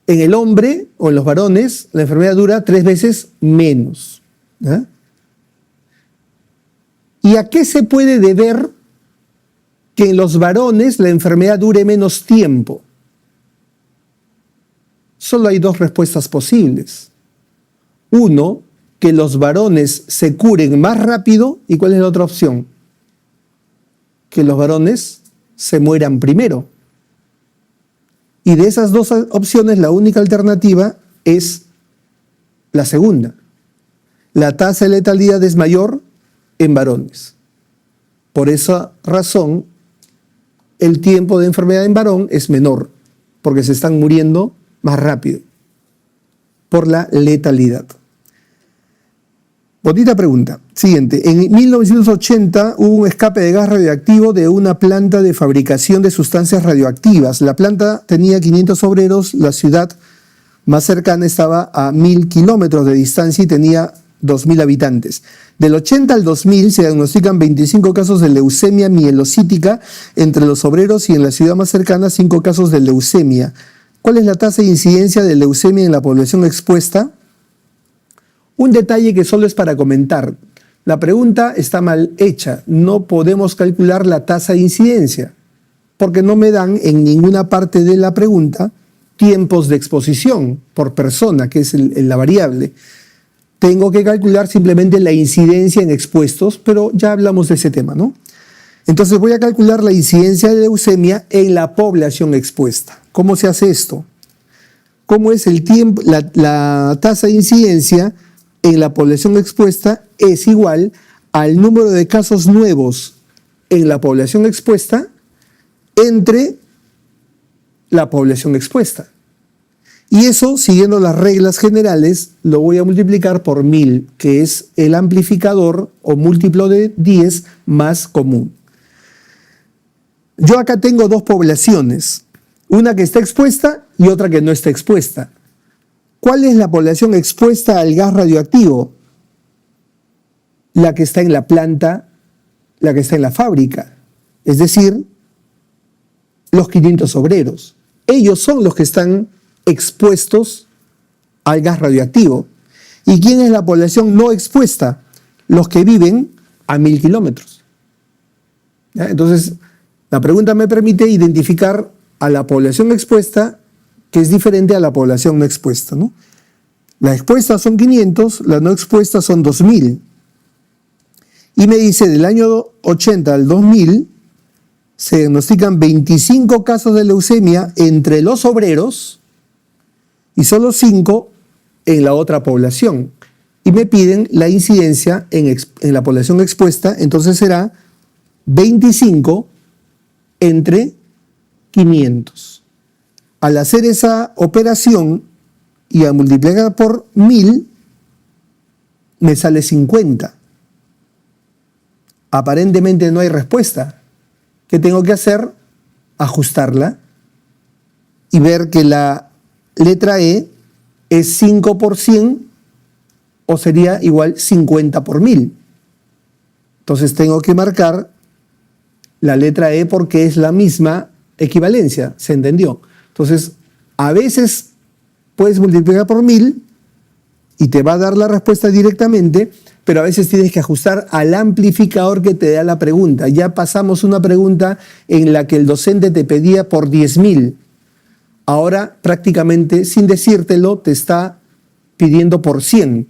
En el hombre o en los varones, la enfermedad dura 3 veces menos. ¿Ah? ¿Y a qué se puede deber que en los varones la enfermedad dure menos tiempo? Solo hay 2 respuestas posibles. Uno, que los varones se curen más rápido. ¿Y cuál es la otra opción? Que los varones se mueran primero. Y de esas 2 opciones, la única alternativa es la segunda. La tasa de letalidad es mayor en varones. Por esa razón, el tiempo de enfermedad en varón es menor, porque se están muriendo más rápido por la letalidad. Bonita pregunta. Siguiente. En 1980 hubo un escape de gas radioactivo de una planta de fabricación de sustancias radioactivas. La planta tenía 500 obreros, la ciudad más cercana estaba a 1000 kilómetros de distancia y tenía 2000 habitantes. Del 80 al 2000 se diagnostican 25 casos de leucemia mielocítica entre los obreros y en la ciudad más cercana 5 casos de leucemia. ¿Cuál es la tasa de incidencia de leucemia en la población expuesta? Un detalle que solo es para comentar. La pregunta está mal hecha. No podemos calcular la tasa de incidencia porque no me dan en ninguna parte de la pregunta tiempos de exposición por persona, que es la variable. Tengo que calcular simplemente la incidencia en expuestos, pero ya hablamos de ese tema, ¿no? Entonces voy a calcular la incidencia de leucemia en la población expuesta. ¿Cómo se hace esto? ¿Cómo es el tiempo? La tasa de incidencia en la población expuesta es igual al número de casos nuevos en la población expuesta entre la población expuesta. Y eso, siguiendo las reglas generales, lo voy a multiplicar por 1000, que es el amplificador o múltiplo de 10 más común. Yo acá tengo 2 poblaciones, una que está expuesta y otra que no está expuesta. ¿Cuál es la población expuesta al gas radioactivo? La que está en la planta, la que está en la fábrica, es decir, los 500 obreros. Ellos son los que están expuestos al gas radioactivo. ¿Y quién es la población no expuesta? Los que viven a 1000 kilómetros. ¿Ya? Entonces, la pregunta me permite identificar a la población expuesta, que es diferente a la población no expuesta, ¿no? La expuesta son 500, la no expuesta son 2000. Y me dice, del año 80 al 2000, se diagnostican 25 casos de leucemia entre los obreros y solo 5 en la otra población. Y me piden la incidencia en la población expuesta, entonces será 25 entre 500. Al hacer esa operación y a multiplicar por 1000, me sale 50. Aparentemente no hay respuesta. ¿Qué tengo que hacer? Ajustarla y ver que la letra E es 5 por 100 o sería igual 50 por 1000. Entonces tengo que marcar la letra E porque es la misma equivalencia, ¿se entendió? Entonces, a veces puedes multiplicar por 1000 y te va a dar la respuesta directamente, pero a veces tienes que ajustar al amplificador que te da la pregunta. Ya pasamos una pregunta en la que el docente te pedía por 10.000. Ahora prácticamente sin decírtelo te está pidiendo por 100,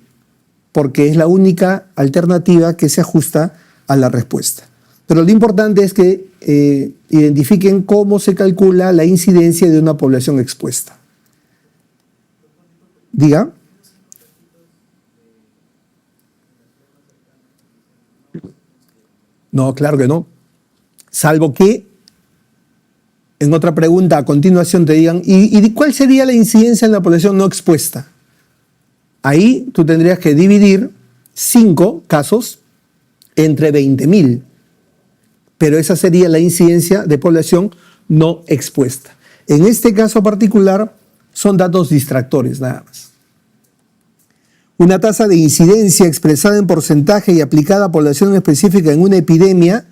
porque es la única alternativa que se ajusta a la respuesta. Pero lo importante es que identifiquen cómo se calcula la incidencia de una población expuesta. Diga. No, claro que no. Salvo que en otra pregunta a continuación te digan, ¿y cuál sería la incidencia en la población no expuesta? Ahí tú tendrías que dividir 5 casos entre 20.000. Pero esa sería la incidencia de población no expuesta. En este caso particular son datos distractores nada más. Una tasa de incidencia expresada en porcentaje y aplicada a población específica en una epidemia,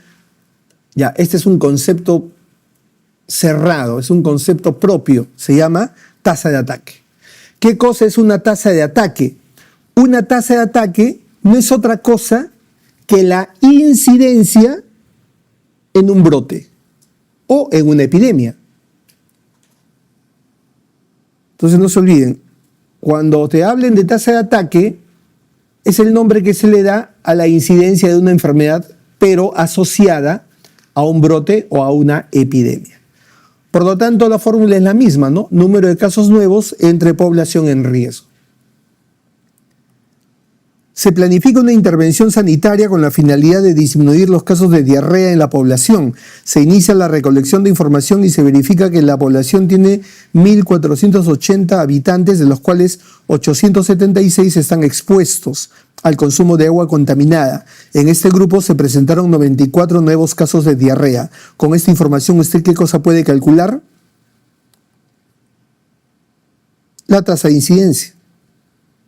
ya, este es un concepto cerrado, es un concepto propio, se llama tasa de ataque. ¿Qué cosa es una tasa de ataque? Una tasa de ataque no es otra cosa que la incidencia en un brote o en una epidemia. Entonces no se olviden, cuando te hablen de tasa de ataque, es el nombre que se le da a la incidencia de una enfermedad, pero asociada a un brote o a una epidemia. Por lo tanto, la fórmula es la misma, ¿no? Número de casos nuevos entre población en riesgo. Se planifica una intervención sanitaria con la finalidad de disminuir los casos de diarrea en la población. Se inicia la recolección de información y se verifica que la población tiene 1.480 habitantes, de los cuales 876 están expuestos al consumo de agua contaminada. En este grupo se presentaron 94 nuevos casos de diarrea. Con esta información, ¿usted qué cosa puede calcular? La tasa de incidencia,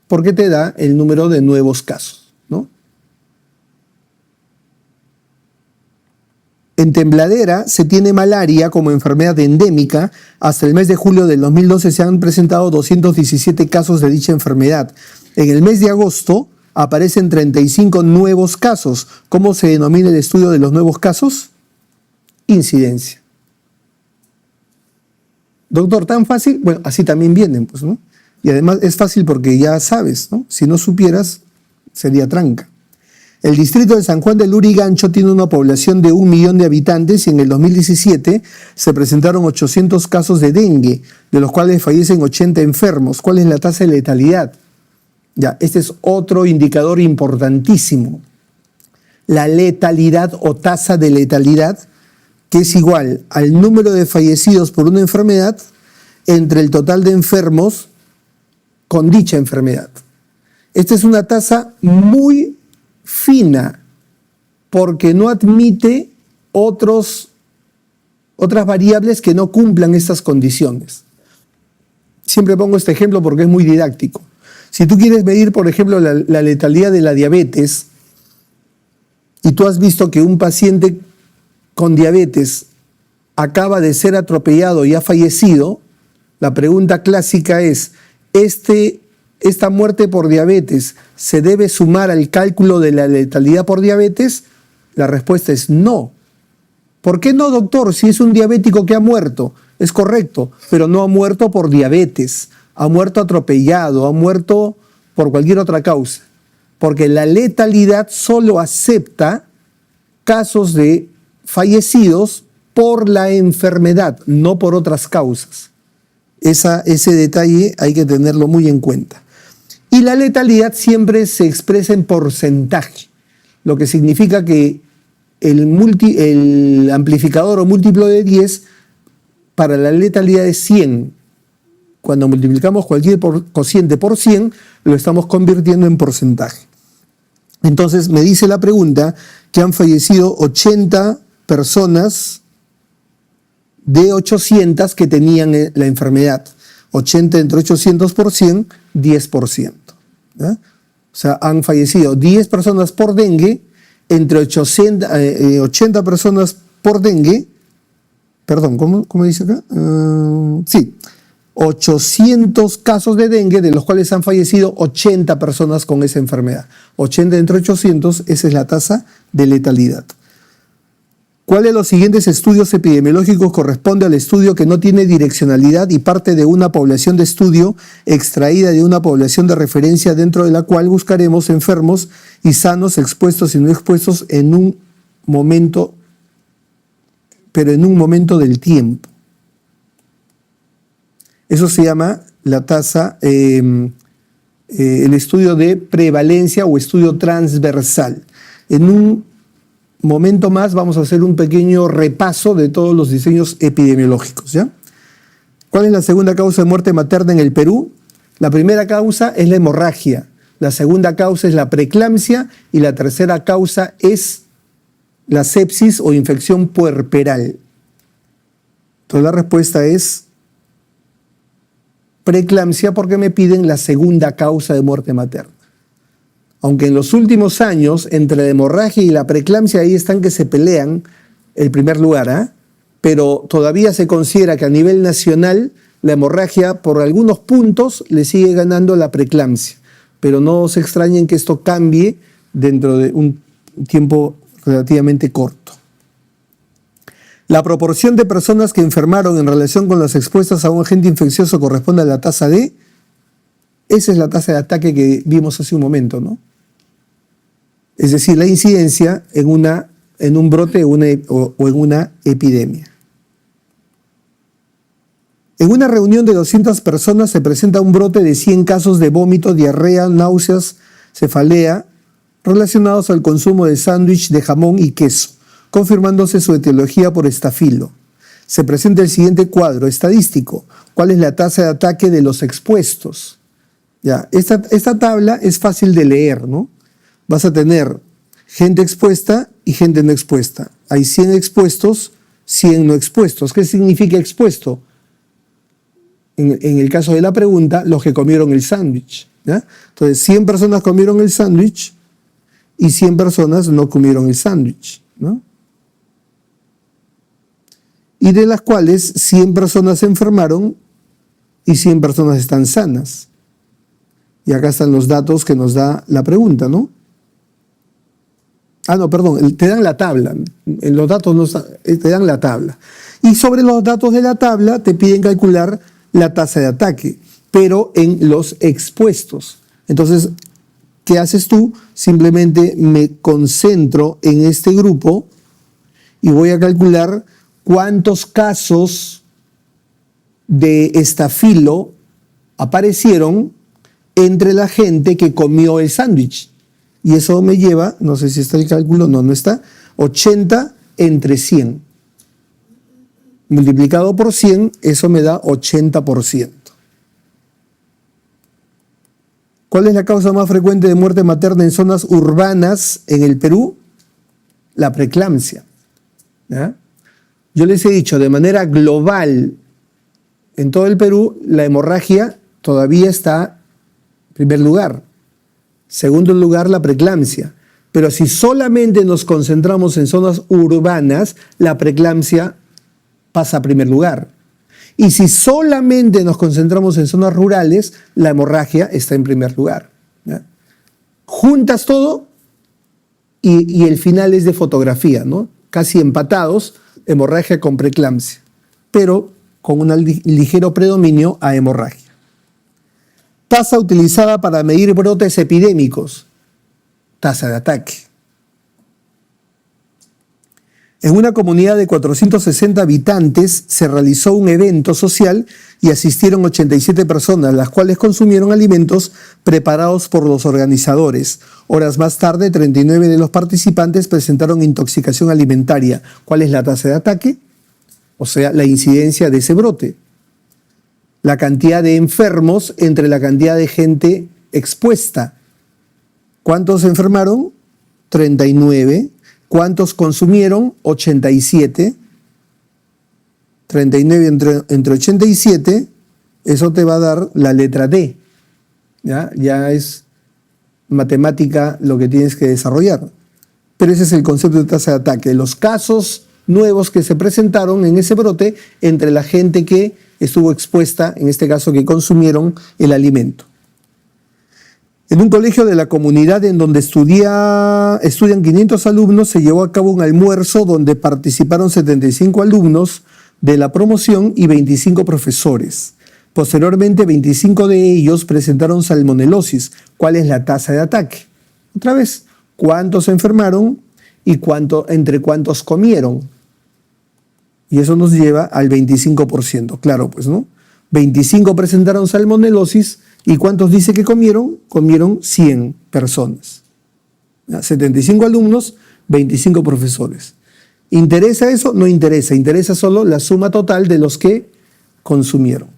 porque te da el número de nuevos casos, ¿no? En Tembladera se tiene malaria como enfermedad endémica. Hasta el mes de julio del 2012 se han presentado 217 casos de dicha enfermedad. En el mes de agosto aparecen 35 nuevos casos. ¿Cómo se denomina el estudio de los nuevos casos? Incidencia. Doctor, ¿tan fácil? Bueno, así también vienen, pues, ¿no? Y además es fácil porque ya sabes, ¿no? Si no supieras, sería tranca. El distrito de San Juan de Lurigancho tiene una población de 1 millón de habitantes y en el 2017 se presentaron 800 casos de dengue, de los cuales fallecen 80 enfermos. ¿Cuál es la tasa de letalidad? Ya, este es otro indicador importantísimo. La letalidad o tasa de letalidad, que es igual al número de fallecidos por una enfermedad entre el total de enfermos con dicha enfermedad. Esta es una tasa muy fina porque no admite otras variables que no cumplan estas condiciones. Siempre pongo este ejemplo porque es muy didáctico. Si tú quieres medir, por ejemplo, la letalidad de la diabetes y tú has visto que un paciente con diabetes acaba de ser atropellado y ha fallecido, la pregunta clásica es, ¿esta muerte por diabetes se debe sumar al cálculo de la letalidad por diabetes? La respuesta es no. ¿Por qué no, doctor? Si es un diabético que ha muerto. Es correcto, pero no ha muerto por diabetes. Ha muerto atropellado, ha muerto por cualquier otra causa. Porque la letalidad solo acepta casos de fallecidos por la enfermedad, no por otras causas. Ese detalle hay que tenerlo muy en cuenta. Y la letalidad siempre se expresa en porcentaje, lo que significa que el amplificador o múltiplo de 10 para la letalidad es 100. Cuando multiplicamos cualquier cociente por 100, lo estamos convirtiendo en porcentaje. Entonces me dice la pregunta que han fallecido 80 personas de 800 que tenían la enfermedad. 80 entre 800 por 100, 10%. ¿Ya? O sea, han fallecido 10 personas por dengue, entre 80 personas por dengue, perdón, ¿cómo dice acá? Sí, 800 casos de dengue, de los cuales han fallecido 80 personas con esa enfermedad. 80 entre 800, esa es la tasa de letalidad. ¿Cuál de los siguientes estudios epidemiológicos corresponde al estudio que no tiene direccionalidad y parte de una población de estudio extraída de una población de referencia dentro de la cual buscaremos enfermos y sanos, expuestos y no expuestos en un momento, pero en un momento del tiempo? Eso se llama la tasa, el estudio de prevalencia o estudio transversal. En un momento más vamos a hacer un pequeño repaso de todos los diseños epidemiológicos, ¿ya? ¿Cuál es la segunda causa de muerte materna en el Perú? La primera causa es la hemorragia, la segunda causa es la preeclampsia y la tercera causa es la sepsis o infección puerperal. Entonces la respuesta es preeclampsia, porque me piden la segunda causa de muerte materna. Aunque en los últimos años, entre la hemorragia y la preeclampsia, ahí están que se pelean el primer lugar, ¿eh? Pero todavía se considera que a nivel nacional la hemorragia por algunos puntos le sigue ganando la preeclampsia. Pero no se extrañen que esto cambie dentro de un tiempo relativamente corto. La proporción de personas que enfermaron en relación con las expuestas a un agente infeccioso corresponde a la tasa de... Esa es la tasa de ataque que vimos hace un momento, ¿no? Es decir, la incidencia en un brote o en una epidemia. En una reunión de 200 personas se presenta un brote de 100 casos de vómito, diarrea, náuseas, cefalea, relacionados al consumo de sándwich de jamón y queso, confirmándose su etiología por estafilo. Se presenta el siguiente cuadro estadístico. ¿Cuál es la tasa de ataque de los expuestos? Ya, esta tabla es fácil de leer, ¿no? Vas a tener gente expuesta y gente no expuesta. Hay 100 expuestos, 100 no expuestos. ¿Qué significa expuesto? En el caso de la pregunta, los que comieron el sándwich, ¿ya? Entonces, 100 personas comieron el sándwich y 100 personas no comieron el sándwich, ¿no? Y de las cuales 100 personas se enfermaron y 100 personas están sanas. Y acá están los datos que nos da la pregunta, ¿no? Ah, no, perdón, te dan la tabla. En los datos no está, te dan la tabla. Y sobre los datos de la tabla te piden calcular la tasa de ataque, pero en los expuestos. Entonces, ¿qué haces tú? Simplemente me concentro en este grupo y voy a calcular cuántos casos de estafilo aparecieron entre la gente que comió el sándwich. Y eso me lleva, no sé si está el cálculo, no está, 80 entre 100. Multiplicado por 100, eso me da 80%. ¿Cuál es la causa más frecuente de muerte materna en zonas urbanas en el Perú? La preeclampsia, ¿ya? Yo les he dicho, de manera global, en todo el Perú, la hemorragia todavía está en primer lugar. Segundo lugar, la preeclampsia. Pero si solamente nos concentramos en zonas urbanas, la preeclampsia pasa a primer lugar. Y si solamente nos concentramos en zonas rurales, la hemorragia está en primer lugar, ¿ya? Juntas todo y el final es de fotografía, ¿no? Casi empatados, hemorragia con preeclampsia, pero con un ligero predominio a hemorragia. Tasa utilizada para medir brotes epidémicos, tasa de ataque. En una comunidad de 460 habitantes se realizó un evento social y asistieron 87 personas, las cuales consumieron alimentos preparados por los organizadores. Horas más tarde, 39 de los participantes presentaron intoxicación alimentaria. ¿Cuál es la tasa de ataque? O sea, la incidencia de ese brote. La cantidad de enfermos entre la cantidad de gente expuesta. ¿Cuántos se enfermaron? 39. ¿Cuántos consumieron? 87. 39 entre 87, eso te va a dar la letra D. Ya es matemática lo que tienes que desarrollar. Pero ese es el concepto de tasa de ataque. Los casos nuevos que se presentaron en ese brote entre la gente que estuvo expuesta, en este caso que consumieron el alimento. En un colegio de la comunidad en donde estudian 500 alumnos, se llevó a cabo un almuerzo donde participaron 75 alumnos de la promoción y 25 profesores. Posteriormente, 25 de ellos presentaron salmonelosis. ¿Cuál es la tasa de ataque? Otra vez, ¿cuántos se enfermaron y entre cuántos comieron? Y eso nos lleva al 25%. Claro, pues, ¿no? 25 presentaron salmonelosis. ¿Y cuántos dice que comieron? Comieron 100 personas. 75 alumnos, 25 profesores. ¿Interesa eso? No interesa. Interesa solo la suma total de los que consumieron.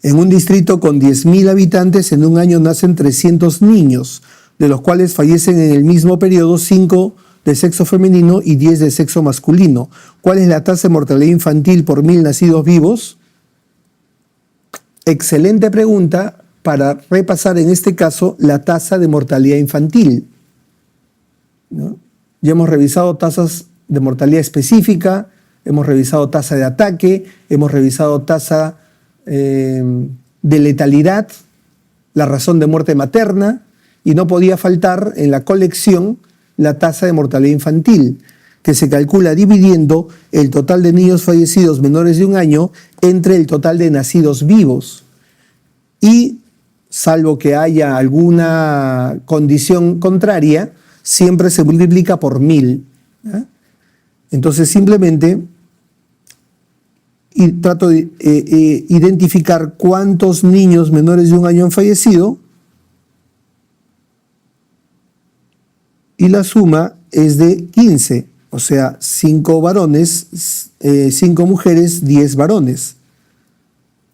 En un distrito con 10.000 habitantes, en un año nacen 300 niños, de los cuales fallecen en el mismo periodo 5 de sexo femenino y 10 de sexo masculino. ¿Cuál es la tasa de mortalidad infantil por 1.000 nacidos vivos? Excelente pregunta para repasar en este caso la tasa de mortalidad infantil, ¿no? Ya hemos revisado tasas de mortalidad específica, hemos revisado tasa de ataque, hemos revisado tasa de letalidad, la razón de muerte materna, y no podía faltar en la colección la tasa de mortalidad infantil, que se calcula dividiendo el total de niños fallecidos menores de un año entre el total de nacidos vivos. Y, salvo que haya alguna condición contraria, siempre se multiplica por 1.000. ¿Eh? Entonces, simplemente trato de identificar cuántos niños menores de un año han fallecido, y la suma es de 15. O sea, 5 varones, 5 mujeres, 10 varones.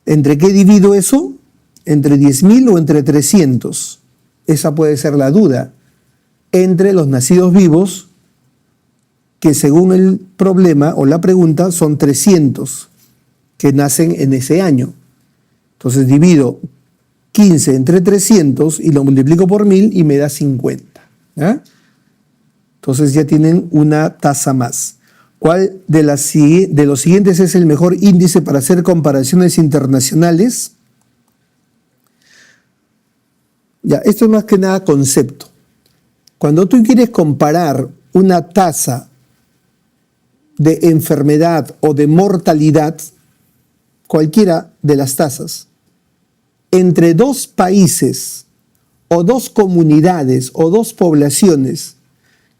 ¿Entre qué divido eso? ¿Entre 10.000 o entre 300? Esa puede ser la duda. Entre los nacidos vivos, que según el problema o la pregunta son 300 que nacen en ese año. Entonces divido 15 entre 300 y lo multiplico por 1.000 y me da 50. ¿Eh? Entonces ya tienen una tasa más. ¿Cuál de los siguientes es el mejor índice para hacer comparaciones internacionales? Ya, esto es más que nada concepto. Cuando tú quieres comparar una tasa de enfermedad o de mortalidad, cualquiera de las tasas, entre dos países o dos comunidades o dos poblaciones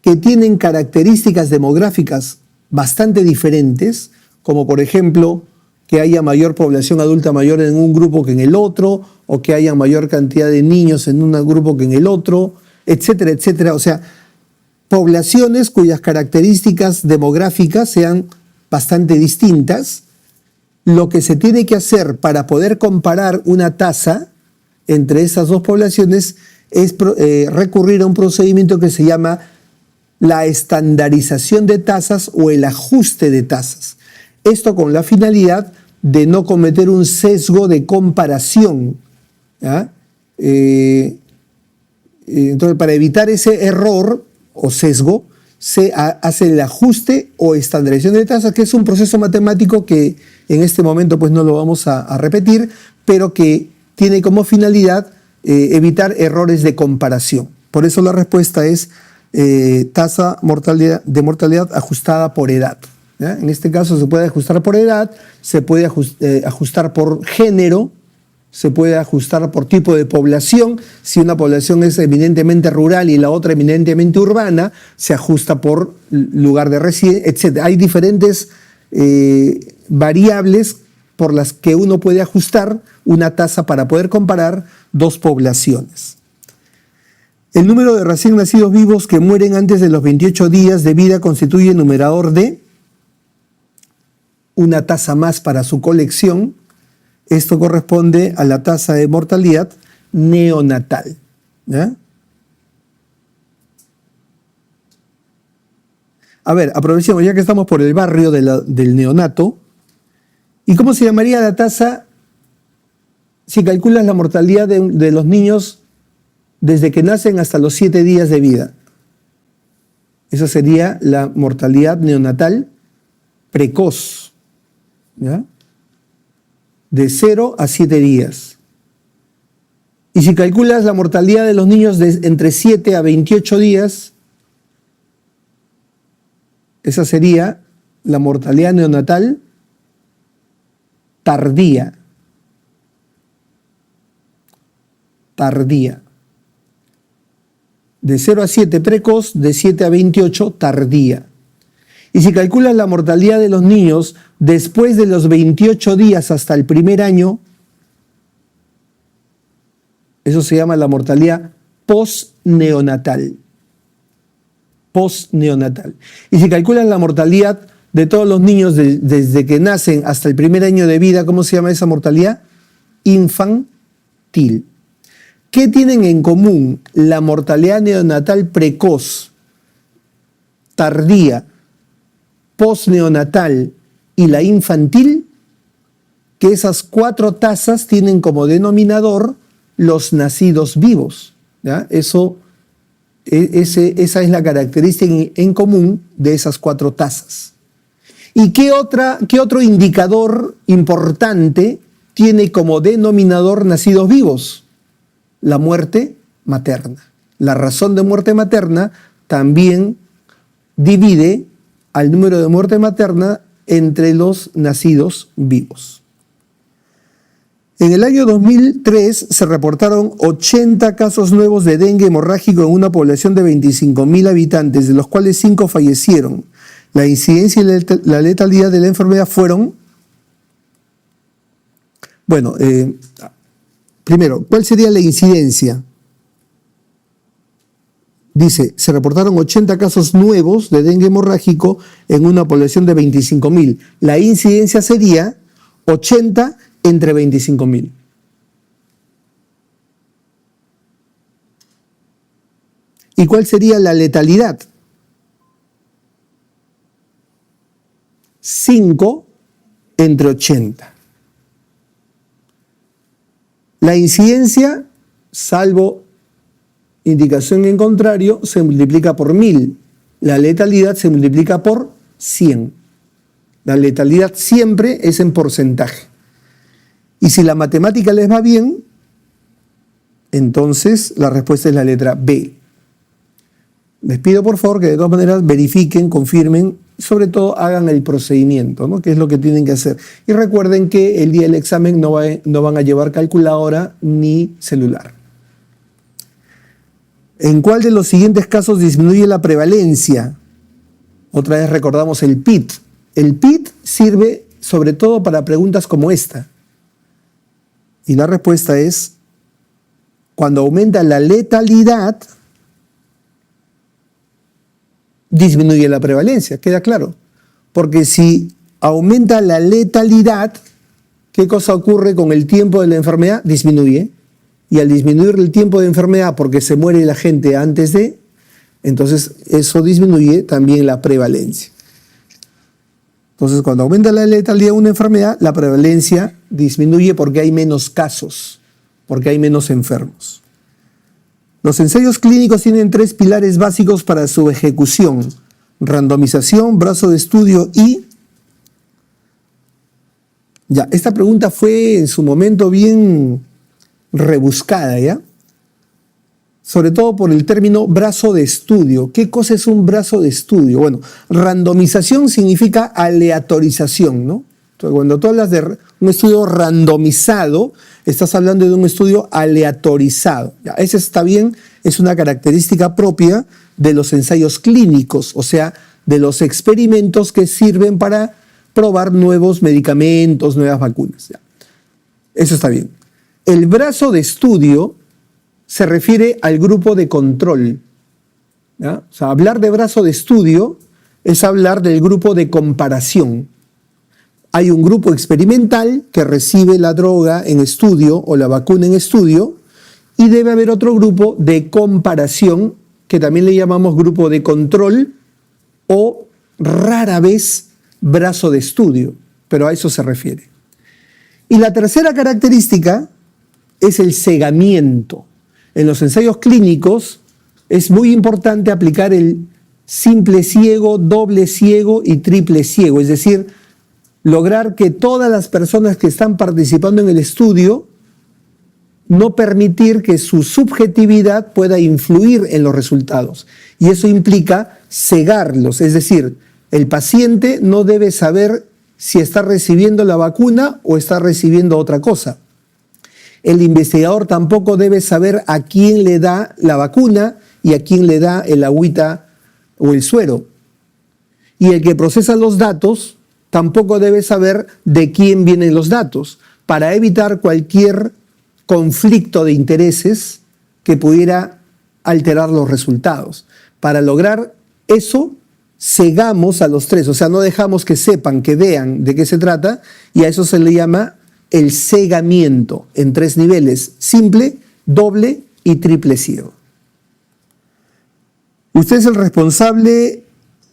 que tienen características demográficas bastante diferentes, como por ejemplo que haya mayor población adulta mayor en un grupo que en el otro, o que haya mayor cantidad de niños en un grupo que en el otro, etcétera, etcétera. O sea, poblaciones cuyas características demográficas sean bastante distintas. Lo que se tiene que hacer para poder comparar una tasa entre esas dos poblaciones es recurrir a un procedimiento que se llama la estandarización de tasas o el ajuste de tasas. Esto con la finalidad de no cometer un sesgo de comparación. ¿Ya? Entonces, para evitar ese error o sesgo, se hace el ajuste o estandarización de tasas, que es un proceso matemático que en este momento pues no lo vamos a repetir, pero que tiene como finalidad evitar errores de comparación. Por eso la respuesta es tasa de mortalidad ajustada por edad. ¿Ya? En este caso se puede ajustar por edad, se puede ajustar por género, se puede ajustar por tipo de población. Si una población es eminentemente rural y la otra eminentemente urbana, se ajusta por lugar de residencia, etc. Hay diferentes variables por las que uno puede ajustar una tasa para poder comparar dos poblaciones. El número de recién nacidos vivos que mueren antes de los 28 días de vida constituye el numerador de una tasa más para su colección. Esto corresponde a la tasa de mortalidad neonatal. ¿Ya? A ver, aprovechemos ya que estamos por el barrio del neonato. ¿Y cómo se llamaría la tasa si calculas la mortalidad de los niños desde que nacen hasta los 7 días de vida? Esa sería la mortalidad neonatal precoz. ¿ya? De 0 a 7 días. Y si calculas la mortalidad de los niños de entre 7 a 28 días, esa sería la mortalidad neonatal tardía. Tardía. De 0 a 7 precoz, de 7 a 28 tardía. Y si calculas la mortalidad de los niños después de los 28 días hasta el primer año, eso se llama la mortalidad postneonatal. Postneonatal. Y si calculas la mortalidad de todos los niños desde que nacen hasta el primer año de vida, ¿cómo se llama esa mortalidad? Infantil. ¿Qué tienen en común la mortalidad neonatal precoz, tardía, postneonatal y la infantil? Que esas 4 tasas tienen como denominador los nacidos vivos, ¿ya? Esa es la característica en común de esas 4 tasas. ¿Y qué otro indicador importante tiene como denominador nacidos vivos? La muerte materna. La razón de muerte materna también divide al número de muerte materna entre los nacidos vivos. En el año 2003 se reportaron 80 casos nuevos de dengue hemorrágico en una población de 25.000 habitantes, de los cuales 5 fallecieron. La incidencia y la letalidad de la enfermedad fueron... Bueno, primero, ¿cuál sería la incidencia? Dice, se reportaron 80 casos nuevos de dengue hemorrágico en una población de 25.000. La incidencia sería 80 entre 25.000. ¿Y cuál sería la letalidad? 5 entre 80. La incidencia, salvo indicación en contrario, se multiplica por 1000. La letalidad se multiplica por 100. La letalidad siempre es en porcentaje. Y si la matemática les va bien, entonces la respuesta es la letra B. Les pido por favor que de todas maneras verifiquen, confirmen, y sobre todo hagan el procedimiento, ¿no? Que es lo que tienen que hacer. Y recuerden que el día del examen no van a llevar calculadora ni celular. ¿En cuál de los siguientes casos disminuye la prevalencia? Otra vez recordamos el PIT. El PIT sirve sobre todo para preguntas como esta. Y la respuesta es, cuando aumenta la letalidad, disminuye la prevalencia, queda claro. Porque si aumenta la letalidad, ¿qué cosa ocurre con el tiempo de la enfermedad? Disminuye. Y al disminuir el tiempo de enfermedad porque se muere la gente antes de, entonces eso disminuye también la prevalencia. Entonces cuando aumenta la letalidad de una enfermedad, la prevalencia disminuye porque hay menos casos, porque hay menos enfermos. Los ensayos clínicos tienen 3 pilares básicos para su ejecución: randomización, brazo de estudio y... Ya, esta pregunta fue en su momento bien rebuscada, ¿ya? Sobre todo por el término brazo de estudio. ¿Qué cosa es un brazo de estudio? Bueno, randomización significa aleatorización, ¿no? Entonces, cuando tú hablas de un estudio randomizado, estás hablando de un estudio aleatorizado. Ya, ese está bien, es una característica propia de los ensayos clínicos, o sea, de los experimentos que sirven para probar nuevos medicamentos, nuevas vacunas. Ya. Eso está bien. El brazo de estudio se refiere al grupo de control. ¿Ya? O sea, hablar de brazo de estudio es hablar del grupo de comparación. Hay un grupo experimental que recibe la droga en estudio o la vacuna en estudio y debe haber otro grupo de comparación que también le llamamos grupo de control o rara vez brazo de estudio, pero a eso se refiere. Y la tercera característica es el cegamiento. En los ensayos clínicos es muy importante aplicar el simple ciego, doble ciego y triple ciego, es decir, lograr que todas las personas que están participando en el estudio, no permitir que su subjetividad pueda influir en los resultados. Y eso implica cegarlos, es decir, el paciente no debe saber si está recibiendo la vacuna o está recibiendo otra cosa. El investigador tampoco debe saber a quién le da la vacuna y a quién le da el agüita o el suero. Y el que procesa los datos tampoco debe saber de quién vienen los datos, para evitar cualquier conflicto de intereses que pudiera alterar los resultados. Para lograr eso, cegamos a los tres, o sea, no dejamos que sepan, que vean de qué se trata, y a eso se le llama el cegamiento en 3 niveles: simple, doble y triple ciego. Usted es el responsable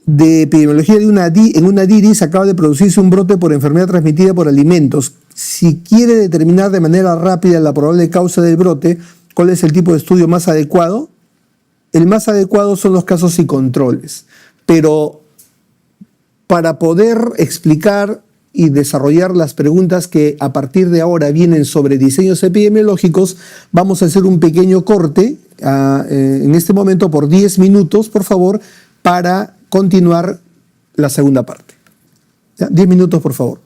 de epidemiología en una DIRI. Se acaba de producirse un brote por enfermedad transmitida por alimentos. Si quiere determinar de manera rápida la probable causa del brote, ¿cuál es el tipo de estudio más adecuado? El más adecuado son los casos y controles. Pero para poder explicar y desarrollar las preguntas que a partir de ahora vienen sobre diseños epidemiológicos, vamos a hacer un pequeño corte en este momento por 10 minutos, por favor, para continuar la segunda parte. ¿Ya? 10 minutos, por favor.